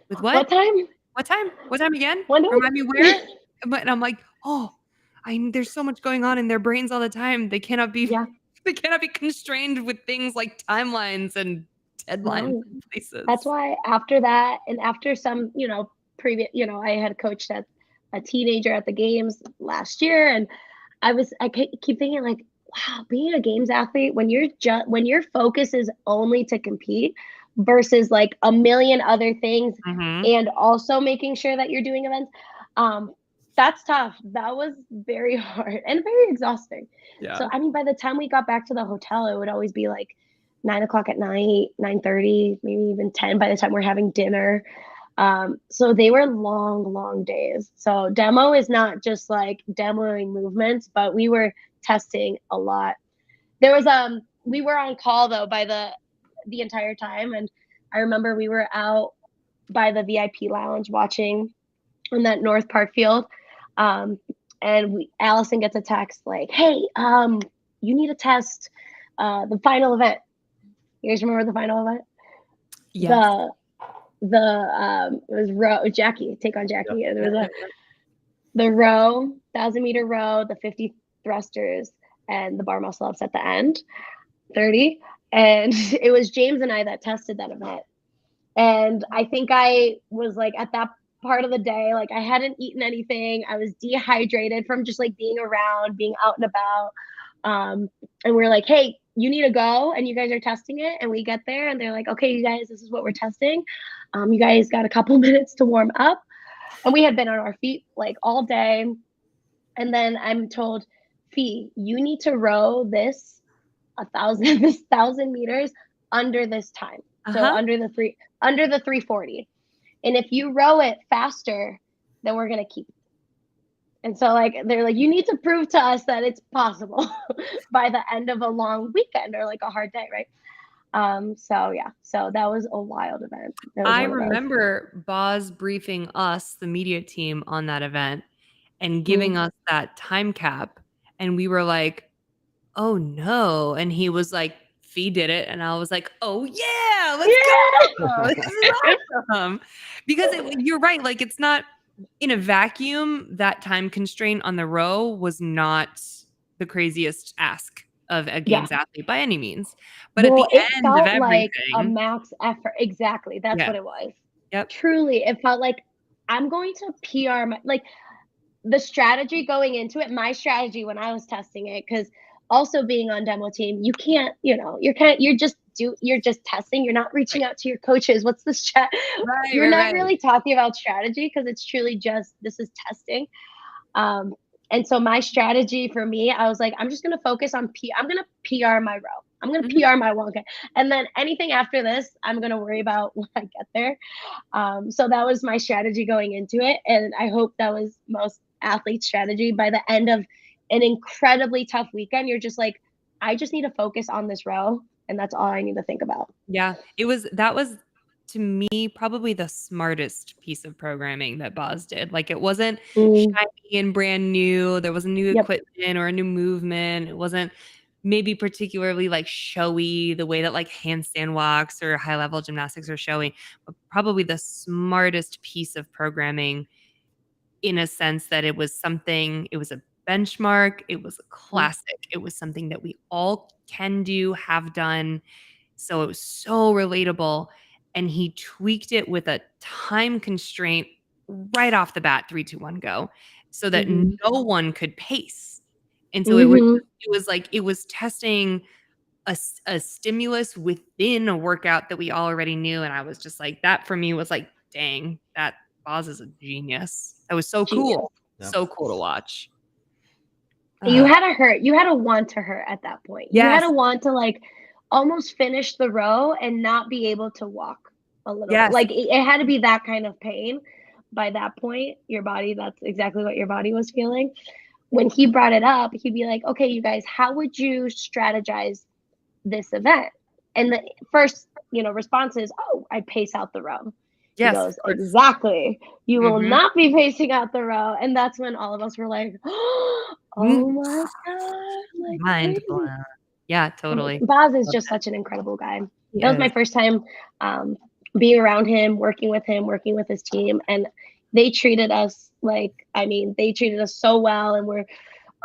with What time? what time, what time again? When Remind me where? And I'm like, oh, there's so much going on in their brains all the time. They cannot be, Yeah. they cannot be constrained with things like timelines and deadlines No. and places. That's why after that, and after some, previous, I had coached at a teenager at the games last year, and I keep thinking like, wow, being a games athlete when your focus is only to compete versus like a million other things, and also making sure that you're doing events, that's tough. That was very hard and very exhausting. Yeah. So I mean, by the time we got back to the hotel, it would always be like 9 o'clock at night, 9:30, maybe even 10 by the time we're having dinner. So they were long, long days. So demo is not just like demoing movements, but we were testing a lot. There was we were on call though by the entire time, and I remember we were out by the VIP lounge watching on that North Park field. And Allison gets a text like, "Hey, you need to test the final event." You guys remember the final event? Yes. It was row Jackie, take on Jackie. Yep. There was the row, 1,000-meter row, the 50 thrusters, and the bar muscle ups at the end, 30. And it was James and I that tested that event. And I think I was like at that part of the day, like I hadn't eaten anything. I was dehydrated from just like being around, being out and about. And we're like, hey, you need to go, and you guys are testing it. And we get there and they're like, okay, you guys, this is what we're testing. You guys got a couple minutes to warm up. And we had been on our feet like all day. And then I'm told, Fee, you need to row this 1,000 meters under this time. So under the 340. And if you row it faster, then we're going to keep it. And so like, they're like, you need to prove to us that it's possible by the end of a long weekend or like a hard day. Right. So yeah, so that was a wild event. I remember Boz briefing us, the media team, on that event and giving us that time cap. And we were like, oh no. And he was like, Fee did it. And I was like, oh yeah, let's go. This is awesome. Because you're right. Like it's not in a vacuum, that time constraint on the row was not the craziest ask of a games athlete by any means. But at the end of everything, like a max effort. Exactly. That's what it was. Yep. Truly, it felt like I'm going to PR like the strategy going into it, my strategy when I was testing it, because also being on demo team, you can't, you're just testing. You're not reaching out to your coaches. What's the strat? You're not really talking about strategy because it's truly just, this is testing. And so my strategy for me, I was like, I'm just going to focus on I'm going to PR my row. I'm going to PR my 1K. And then anything after this, I'm going to worry about when I get there. So that was my strategy going into it. And I hope that was most athletes' strategy. By the end of an incredibly tough weekend, you're just like, I just need to focus on this row. And that's all I need to think about. Yeah, that was to me probably the smartest piece of programming that Boz did. Like it wasn't shiny and brand new. There wasn't new equipment or a new movement. It wasn't maybe particularly like showy, the way that like handstand walks or high level gymnastics are showy, but probably the smartest piece of programming in a sense that it was a benchmark, it was a classic, it was something that we all can do, have done. So it was so relatable. And he tweaked it with a time constraint right off the bat, 3, 2, 1, go, so that Mhm. no one could pace. And so Mhm. it was testing a stimulus within a workout that we already knew. And I was just like, that for me was like, dang, that Boz is a genius. That was so Genius. cool. Yeah. So cool to watch. You had to hurt. You had to want to hurt at that point. You had Yes. to want to like almost finish the row and not be able to walk a little Yes. bit. Like it had to be that kind of pain. By that point, your body, that's exactly what your body was feeling. When he brought it up, he'd be like, okay, you guys, how would you strategize this event? And the first, response is, oh, I pace out the row. He Yes, goes, of course. exactly. You will Mhm. not be pacing out the row. And that's when all of us were like, oh my God. Like, Mind crazy. blown. Yeah, totally. Boz is just such an incredible guy. He That was my is. first time being around him, working with his team. And they treated us they treated us so well. And we're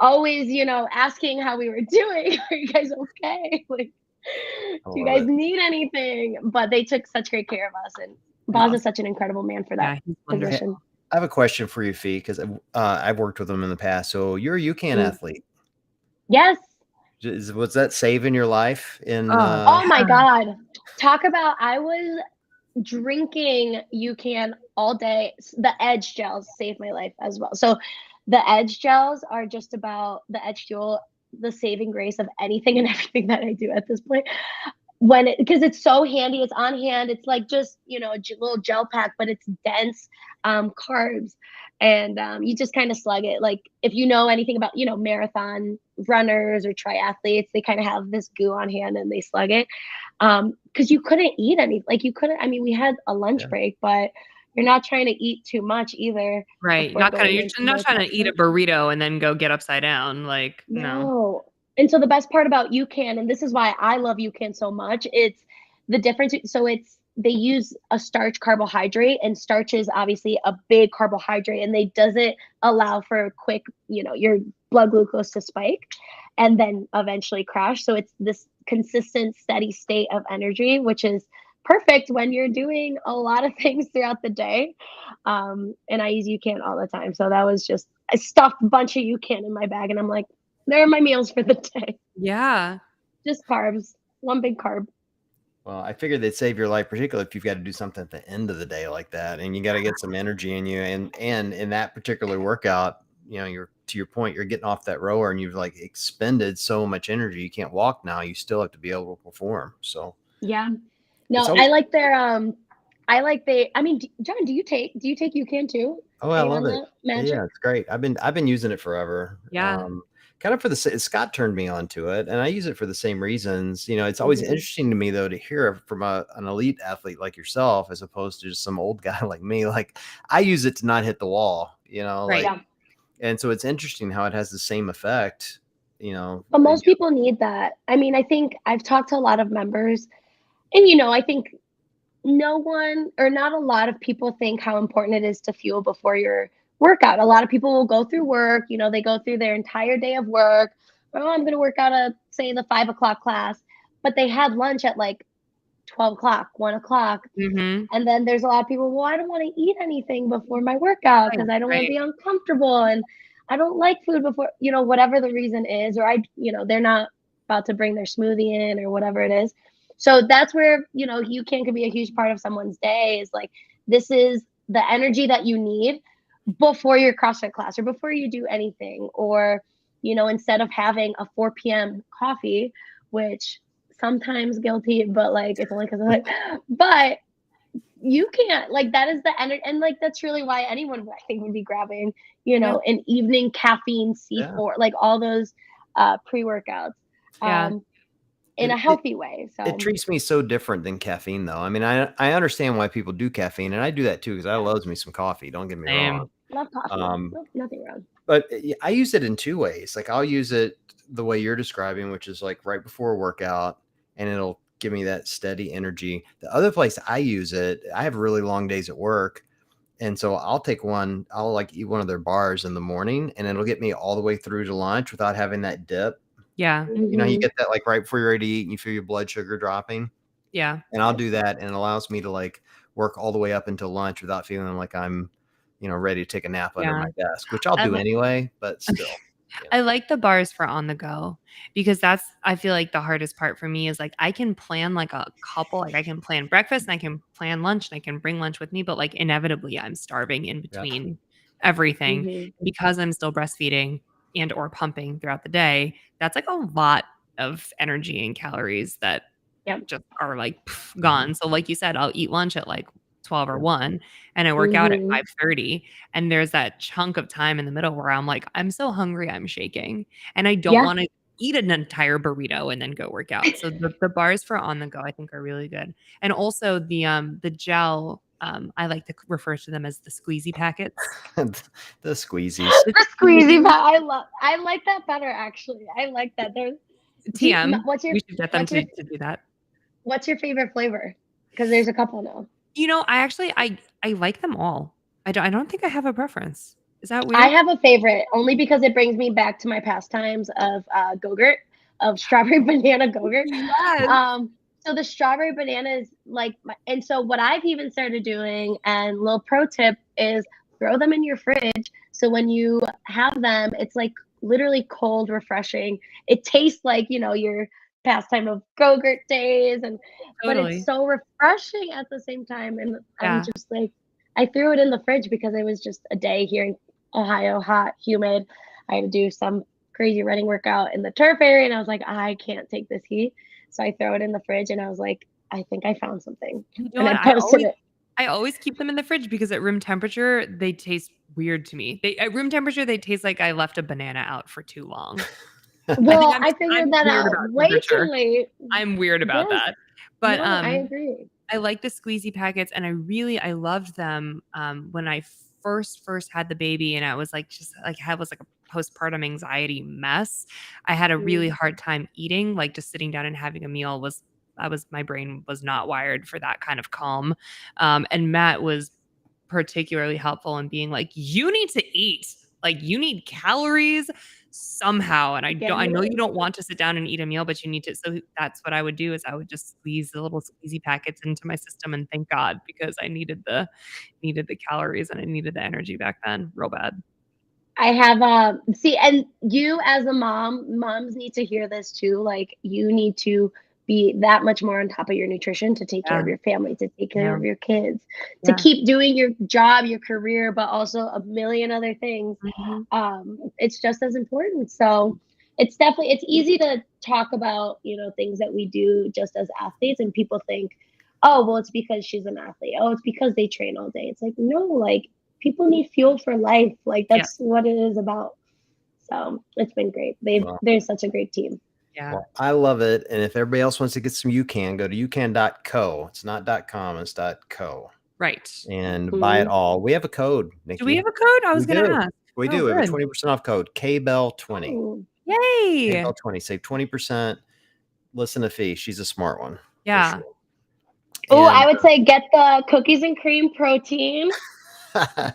always, asking how we were doing. Are you guys okay? Like, I do you love guys it. need anything? But they took such great care of us. And Boz is such an incredible man for that Yeah, he's wonderful. position. I have a question for you, Fee, because I've worked with him in the past. So you're a UCAN athlete. Yes. Was that saving your life in? Oh my God. Talk about, I was drinking UCAN all day. The Edge gels saved my life as well. So the Edge gels are just about the Edge Fuel, the saving grace of anything and everything that I do at this point. Because it's so handy, it's on hand. It's like just a little gel pack, but it's dense carbs, and you just kind of slug it. Like if you know anything about marathon runners or triathletes, they kind of have this goo on hand and they slug it. Because you couldn't eat any, like you couldn't. I mean, we had a lunch break, but you're not trying to eat too much either. Right. You're not trying to eat a burrito and then go get upside down. Like, no. And so the best part about UCAN, and this is why I love UCAN so much, it's the difference. So they use a starch carbohydrate, and starch is obviously a big carbohydrate, and they doesn't allow for quick, your blood glucose to spike and then eventually crash. So it's this consistent, steady state of energy, which is perfect when you're doing a lot of things throughout the day. And I use UCAN all the time. So that was just, I stuffed a bunch of UCAN in my bag, and I'm like, there are my meals for the day. Yeah. Just carbs. One big carb. Well, I figured they'd save your life, particularly if you've got to do something at the end of the day like that, and you got to get some energy in you. And in that particular workout, you're, to your point, you're getting off that rower and you've like expended so much energy. You can't walk now. You still have to be able to perform. So yeah. No, always, I like their I mean, John, do you take UCAN too? oh, I love it. Yeah, it's great. I've been using it forever. Yeah. Kind of Scott turned me on to it, and I use it for the same reasons. It's always interesting to me though to hear from an elite athlete like yourself, as opposed to just some old guy like me. Like I use it to not hit the wall, Right. like, and so it's interesting how it has the same effect, But most people need that. I mean, I think I've talked to a lot of members, and I think no one or not a lot of people think how important it is to fuel before your workout. A lot of people will go through work, they go through their entire day of work. Oh, I'm going to work out say the 5 o'clock class, but they had lunch at like 12 o'clock, 1 o'clock. Mm-hmm. And then there's a lot of people, well, I don't want to eat anything before my workout because I don't want to be uncomfortable. And I don't like food before, whatever the reason is, or they're not about to bring their smoothie in or whatever it is. So that's where, UCAN can be a huge part of someone's day, is like, this is the energy that you need before your CrossFit class or before you do anything. Or, instead of having a 4 p.m. coffee, which sometimes guilty, but like, it's only because of like, but you can't, like, that is the energy. And like, that's really why anyone, I think, would be grabbing, an evening caffeine C4, like all those pre-workouts. In a healthy way. So it treats me so different than caffeine, though. I mean, I understand why people do caffeine, and I do that too because I love me some coffee. Don't get me wrong. Love coffee. Nope, nothing wrong. But I use it in two ways. Like I'll use it the way you're describing, which is like right before a workout, and it'll give me that steady energy. The other place I use it, I have really long days at work. And so I'll take one, I'll like eat one of their bars in the morning, and it'll get me all the way through to lunch without having that dip. Yeah. You know, you get that like right before you're ready to eat and you feel your blood sugar dropping. Yeah. And I'll do that, and it allows me to like work all the way up until lunch without feeling like I'm, ready to take a nap under my desk, which I'll do anyway, but still. Yeah. I like the bars for on the go because I feel like the hardest part for me is like I can plan like a couple, like I can plan breakfast and I can plan lunch and I can bring lunch with me, but like inevitably I'm starving in between everything because I'm still breastfeeding and or pumping throughout the day. That's like a lot of energy and calories that just are like gone. So like you said, I'll eat lunch at like 12 or 1 and I work out at 5:30, and there's that chunk of time in the middle where I'm like, I'm so hungry, I'm shaking, and I don't want to eat an entire burrito and then go work out. So the bars for on the go I think are really good. And also the gel, I like to refer to them as the squeezy packets. The squeezies. The squeezy I like that better actually. I like that. There's TM. What's your We should get them to do that. What's your favorite flavor? Because there's a couple now. I like them all. I don't think I have a preference. Is that weird? I have a favorite only because it brings me back to my pastimes of Go-Gurt, of strawberry banana Go-Gurt. Yes. So the strawberry banana is like, and so what I've even started doing, and little pro tip is throw them in your fridge. So when you have them, it's like literally cold, refreshing. It tastes like, your pastime of Go-Gurt days, but it's so refreshing at the same time. And I'm just like, I threw it in the fridge because it was just a day here in Ohio, hot, humid. I had to do some crazy running workout in the turf area, and I was like, I can't take this heat. So I throw it in the fridge, and I was like, I think I found something. And I posted it. I always keep them in the fridge because at room temperature, they taste weird to me. At room temperature, they taste like I left a banana out for too long. Well, I figured that out way too late. I'm weird about that. But I agree. I like the squeezy packets, and I loved them when I first had the baby, and I was like was like a postpartum anxiety mess. I had a really hard time eating, like just sitting down and having a meal my brain was not wired for that kind of calm. And Matt was particularly helpful in being like, you need to eat, like you need calories somehow. And I know you don't want to sit down and eat a meal, but you need to. So that's what I would do is I would just squeeze the little squeezy packets into my system and thank God, because I needed the calories and I needed the energy back then real bad. I have see, and you as a moms need to hear this too. Like you need to be that much more on top of your nutrition to take care of your family, to take care of your kids, to keep doing your job, your career, but also a million other things. It's just as important. So it's easy to talk about, things that we do just as athletes, and people think, oh, well, it's because she's an athlete. Oh, it's because they train all day. It's like, no, like people need fuel for life. Like that's what it is about. So it's been great. They're such a great team. Yeah. Well, I love it. And if everybody else wants to get some UCAN, go to ucan.co. It's not .com, it's .co. Right. And buy it all. We have a code, Nikki. Do we have a code? I was going to ask. We do. We have a 20% off code, KBEL20. Oh. Yay. KBEL20. Save 20%. Listen to Fee. She's a smart one. Yeah. Sure. Oh, I would say get the cookies and cream protein.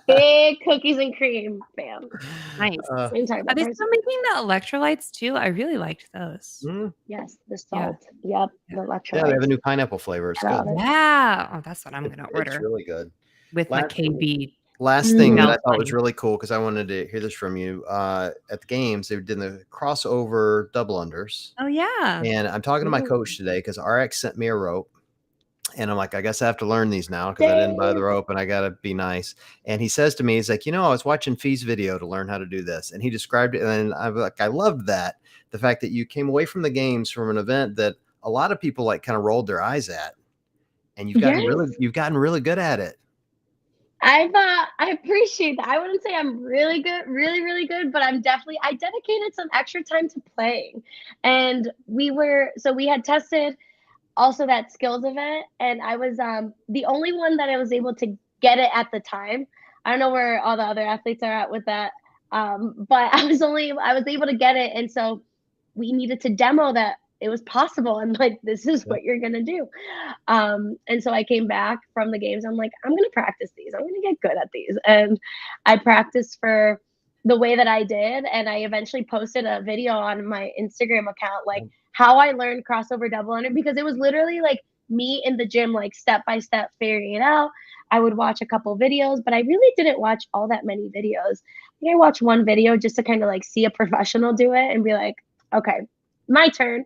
Big cookies and cream fan. Nice. Are they still making the electrolytes too? I really liked those. Yes, the salt. Yep, the electrolytes. Yeah, they have a new pineapple flavor. It's good. Yeah. Oh, that's what I'm going to order. It's really good. With my KB. Last thing that I thought was really cool, because I wanted to hear this from you. At the games, they did the crossover double unders. Oh, yeah. And I'm talking to my coach today because RX sent me a rope. And I'm like, I guess I have to learn these now because I didn't buy the rope and I got to be nice. And he says to me, he's like, I was watching Fee's video to learn how to do this. And he described it. And I'm like, I loved that. The fact that you came away from the games from an event that a lot of people like kind of rolled their eyes at. And you've gotten really good at it. I appreciate that. I wouldn't say I'm really good, really, really good, but I dedicated some extra time to playing. And we had tested also that skills event, and I was the only one that I was able to get it at the time. I don't know where all the other athletes are at with that. But I was able to get it. And so we needed to demo that it was possible. And like, this is what you're going to do. And so I came back from the games. I'm like, I'm going to practice these. I'm going to get good at these. And I practiced for the way that I did. And I eventually posted a video on my Instagram account, like how I learned crossover double under, because it was literally like me in the gym, like step by step figuring it out. I would watch a couple videos, but I really didn't watch all that many videos. I think I watched one video just to kind of like see a professional do it and be like, okay, my turn,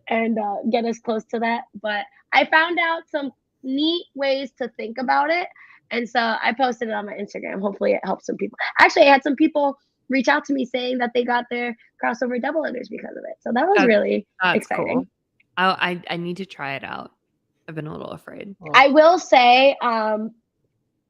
and get as close to that. But I found out some neat ways to think about it. And so I posted it on my Instagram. Hopefully it helps some people. Actually, I had some people reach out to me saying that they got their crossover double unders because of it. So that was really exciting. Cool. I need to try it out. I've been a little afraid. I will say,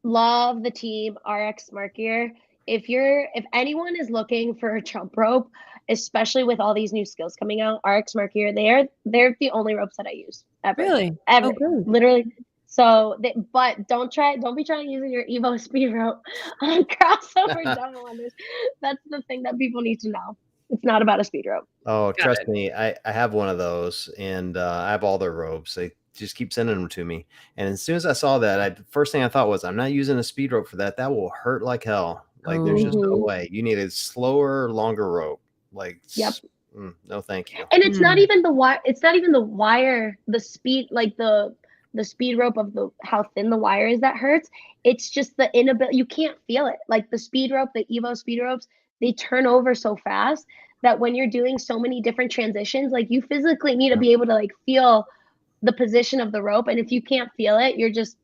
love the team RX Smart Gear. If anyone is looking for a jump rope, especially with all these new skills coming out, RX Smart Gear, they're the only ropes that I use ever. Really? Ever. Oh, literally. So, but don't be trying using your Evo speed rope on crossover double unders. That's the thing that people need to know. It's not about a speed rope. Oh, trust me, I have one of those, and I have all their ropes. They just keep sending them to me. And as soon as I saw that, first thing I thought was, I'm not using a speed rope for that. That will hurt like hell. Like there's just no way. You need a slower, longer rope. Like, no, thank you. And it's not even the wire. It's not even the wire. The speed, like the speed rope of how thin the wire is that hurts. It's just the inability. You can't feel it. Like the speed rope, the Evo speed ropes, they turn over so fast that when you're doing so many different transitions, like you physically need to be able to like feel the position of the rope. And if you can't feel it, you're just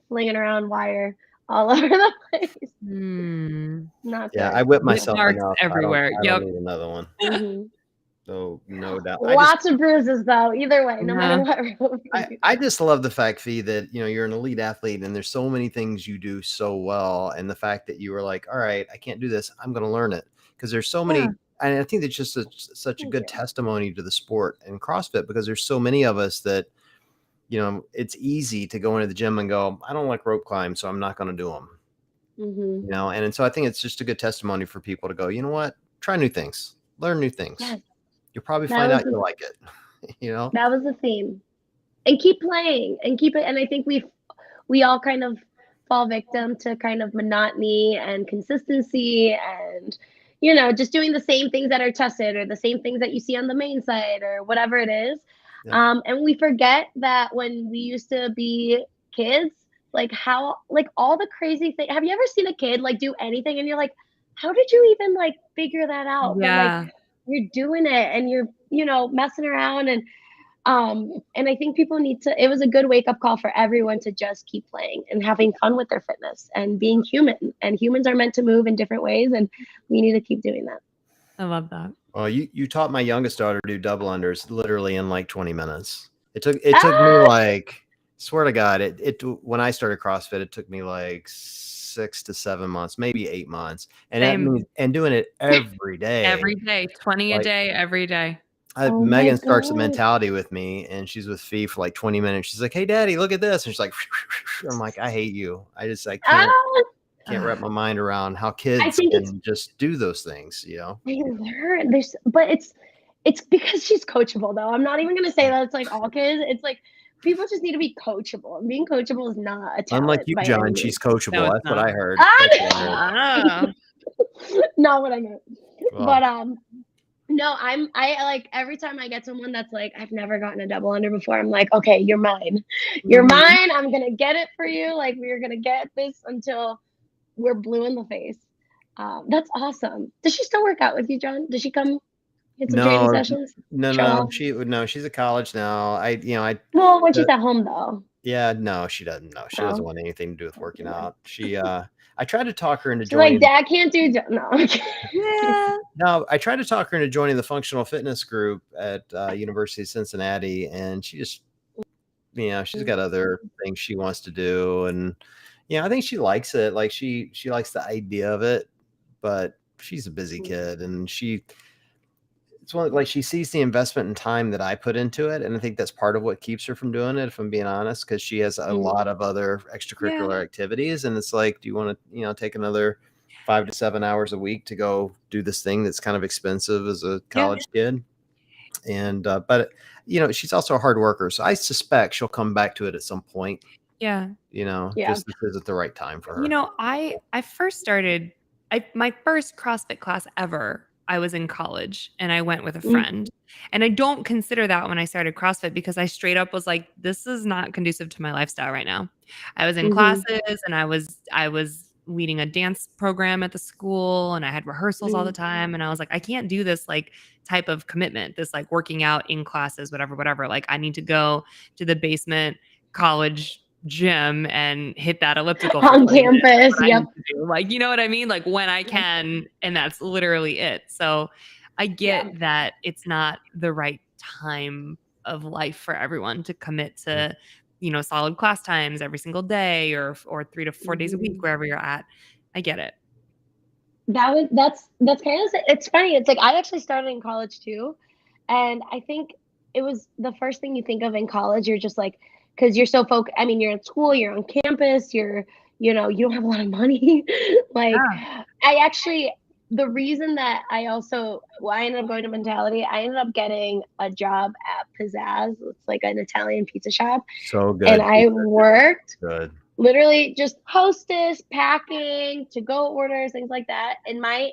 flinging around wire all over the place. Not good. I whip myself enough. Everywhere. I don't need another one. So no doubt. Lots of bruises though, either way, no matter what. I just love the fact, Fee, that you're an elite athlete and there's so many things you do so well. And the fact that you were like, all right, I can't do this. I'm going to learn it. Because there's so many, and I think that's just such a good testimony to the sport and CrossFit, because there's so many of us that, it's easy to go into the gym and go, I don't like rope climb, so I'm not going to do them. And so I think it's just a good testimony for people to go, you know what, try new things, learn new things. Yes. You'll probably find out you like it. That was the theme. And keep playing and keep it. And I think we all kind of fall victim to kind of monotony and consistency and, just doing the same things that are tested or the same things that you see on the main site or whatever it is. Yeah. And we forget that when we used to be kids, like all the crazy things. Have you ever seen a kid like do anything and you're like, how did you even like figure that out? Yeah. But, like, you're doing it and you're, messing around. And I think people it was a good wake up call for everyone to just keep playing and having fun with their fitness and being human. And humans are meant to move in different ways. And we need to keep doing that. I love that. Well, you taught my youngest daughter to do double unders literally in like 20 minutes. It took me like, swear to God, when I started CrossFit, it took me like 6 to 7 months, maybe 8 months. And that means, and doing it every day. Every day, 20 a day, every day. Megan starts the mentality with me, and she's with Fee for like 20 minutes. She's like, hey, Daddy, look at this. And she's like, I'm like, I hate you. I can't wrap my mind around how kids can just do those things, They learn. But it's because she's coachable, though. I'm not even going to say that it's like all kids. It's like people just need to be coachable. And being coachable is not a talent. Unlike you, John, she's coachable. No, That's what I heard. Not what I meant. Well. But no, I like every time I get someone that's like, I've never gotten a double under before, I'm like, okay, you're mine. You're mine. I'm going to get it for you. Like, we're going to get this until we're blue in the face. That's awesome. Does she still work out with you, John? Does she come get some training sessions? No, she's at college now. Well, when she's at home though. Yeah, no, she doesn't. No, she doesn't want anything to do with working out. She, I tried to talk her into joining. Like, Dad can't do. No. Yeah. No, I tried to talk her into joining the functional fitness group at University of Cincinnati, and she just, she's got other things she wants to do, and I think she likes it. Like she likes the idea of it, but she's a busy kid, and it's one like she sees the investment in time that I put into it, and I think that's part of what keeps her from doing it, if I'm being honest, because she has a lot of other extracurricular activities, and it's like, do you want to, take another 5 to 7 hours a week to go do this thing that's kind of expensive as a college kid? And but she's also a hard worker, so I suspect she'll come back to it at some point. Yeah. Just this isn't the right time for her. I first started my first CrossFit class ever, I was in college and I went with a friend. And I don't consider that when I started CrossFit because I straight up was like, this is not conducive to my lifestyle right now. I was in classes and I was leading a dance program at the school and I had rehearsals all the time. And I was like, I can't do this like type of commitment, this like working out in classes, whatever. Like I need to go to the basement college gym and hit that elliptical for On 20 minutes. campus. What I Yep. need to do. Like, you know what I mean? Like when I can, and that's literally it. So I get that it's not the right time of life for everyone to commit to, solid class times every single day or 3 to 4 days a week, wherever you're at. I get it. That's kind of, it's funny. It's like I actually started in college too. And I think it was the first thing you think of in college. You're just like, because you're so focused. I mean, you're in school, you're on campus, you don't have a lot of money. Like, the reason that I ended up going to Mentality, I ended up getting a job at Pizzazz. It's like an Italian pizza shop. So good. And I worked good. Literally just hostess, packing, to-go orders, things like that. And my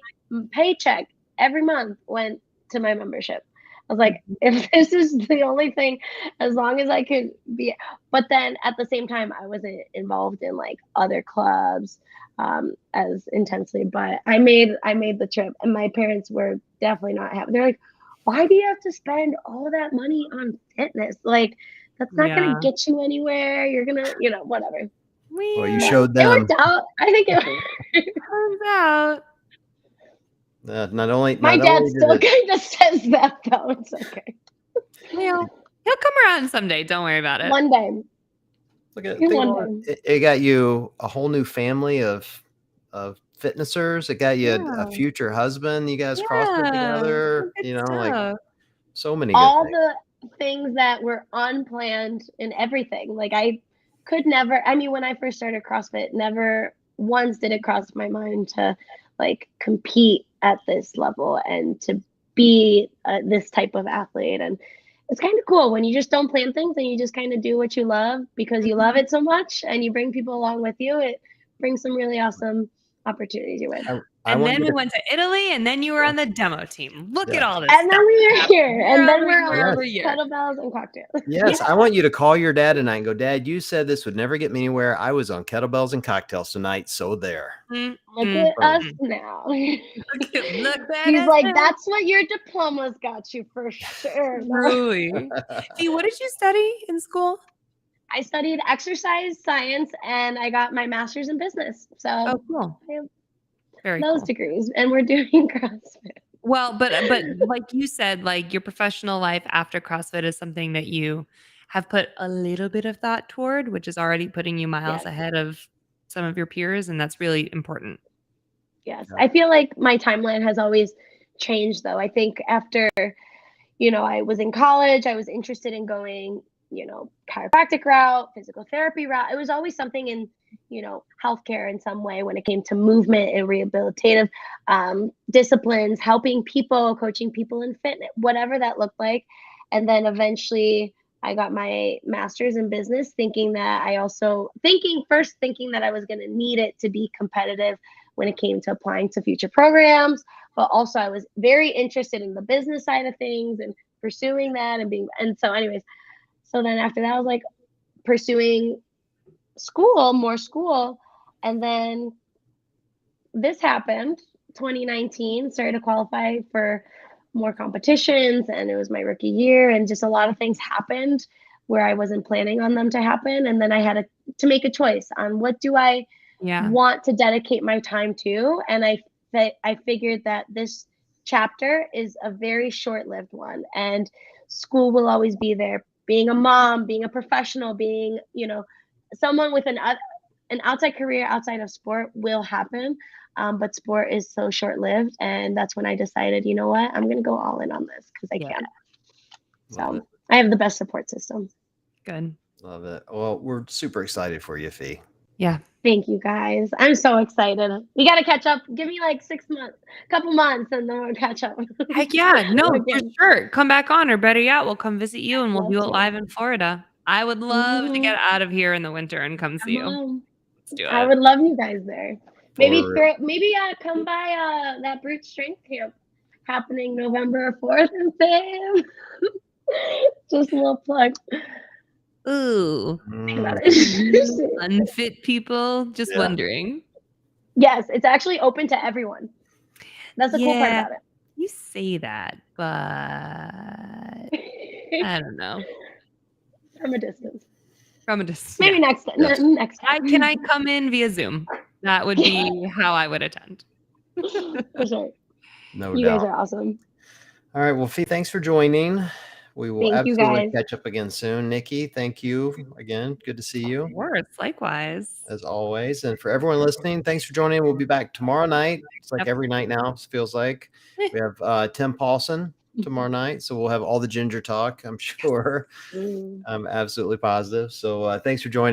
paycheck every month went to my membership. I was like, if this is the only thing, as long as I could be. But then at the same time, I wasn't involved in like other clubs as intensely. But I made the trip, and my parents were definitely not happy. They're like, why do you have to spend all that money on fitness? Like, that's not going to get you anywhere. You're going to, whatever. Well, you showed them. It worked out. I think it turns out. My dad still kind of says that though. It's okay. Well, he'll come around someday. Don't worry about it. One day. Look at it. Got you a whole new family of fitnessers. It got you a future husband. You guys CrossFit together. Like so many. All the things that were unplanned and everything. Like I could never. I mean, when I first started CrossFit, never once did it cross my mind to like compete at this level and to be this type of athlete. And it's kind of cool when you just don't plan things and you just kind of do what you love because you love it so much and you bring people along with you. It brings some really awesome opportunities your way. And then we went to Italy, and then you were on the demo team. Look at all this and stuff. Then we were here, and then we're on kettlebells and cocktails. Yes, I want you to call your dad tonight and go, Dad, you said this would never get me anywhere. I was on kettlebells and cocktails tonight, so there. Look at us now. He's like, that's what your diplomas got you for sure. Really? See, what did you study in school? I studied exercise science, and I got my master's in business. So cool. Very those cool. degrees, and we're doing CrossFit. Well, but like you said, like your professional life after CrossFit is something that you have put a little bit of thought toward, which is already putting you miles ahead of some of your peers, and that's really important. Yes, I feel like my timeline has always changed, though. I think after, I was in college, I was interested in going, chiropractic route, physical therapy route. It was always something in healthcare in some way when it came to movement and rehabilitative disciplines, helping people, coaching people in fitness, whatever that looked like. And then eventually I got my master's in business, thinking that I was going to need it to be competitive when it came to applying to future programs. But also I was very interested in the business side of things and pursuing that and so anyways, so then after that I was like pursuing more school. And then this happened, 2019, started to qualify for more competitions, and it was my rookie year, and just a lot of things happened where I wasn't planning on them to happen. And then I had to make a choice on what do I want to dedicate my time to. And I figured that this chapter is a very short-lived one, and school will always be there. Being a mom, being a professional, being, someone with an outside career outside of sport will happen. But sport is so short-lived, and that's when I decided, you know what, I'm gonna go all in on this because I Yeah. can. Love So it. I have the best support system. Good. Love it. Well, we're super excited for you, Fee. Yeah. Thank you guys. I'm so excited. We got to catch up. Give me like 6 months, couple months, and then we'll catch up. Heck yeah. No, for Again. sure. Come back on, or better yet, we'll come visit you and we'll Love do it to. live in Florida. I would love to get out of here in the winter and come see you. Mom, Let's do I it. would love you guys there. Maybe For come by that brute strength camp happening November 4th and 5th. Just a little plug. Ooh. Think about Any it. unfit people? Just Yeah. wondering. Yes, it's actually open to everyone. That's the cool part Yeah, about it. you say that, but I don't know. From a distance. From a distance. Maybe Yeah. next Yes. next time. Can I come in via Zoom? That would be how I would attend. For sure. No You doubt. guys are awesome. All right. Well, Fee, thanks for joining. We will Thank you, absolutely guys. catch up again soon. Nikki, thank you again. Good to see you Of course, likewise. as always. And for everyone listening, thanks for joining. We'll be back tomorrow night. It's like Yep. every night now, it feels like. We have Tim Paulson tomorrow night. So we'll have all the ginger talk, I'm sure. Mm. I'm absolutely positive. So thanks for joining.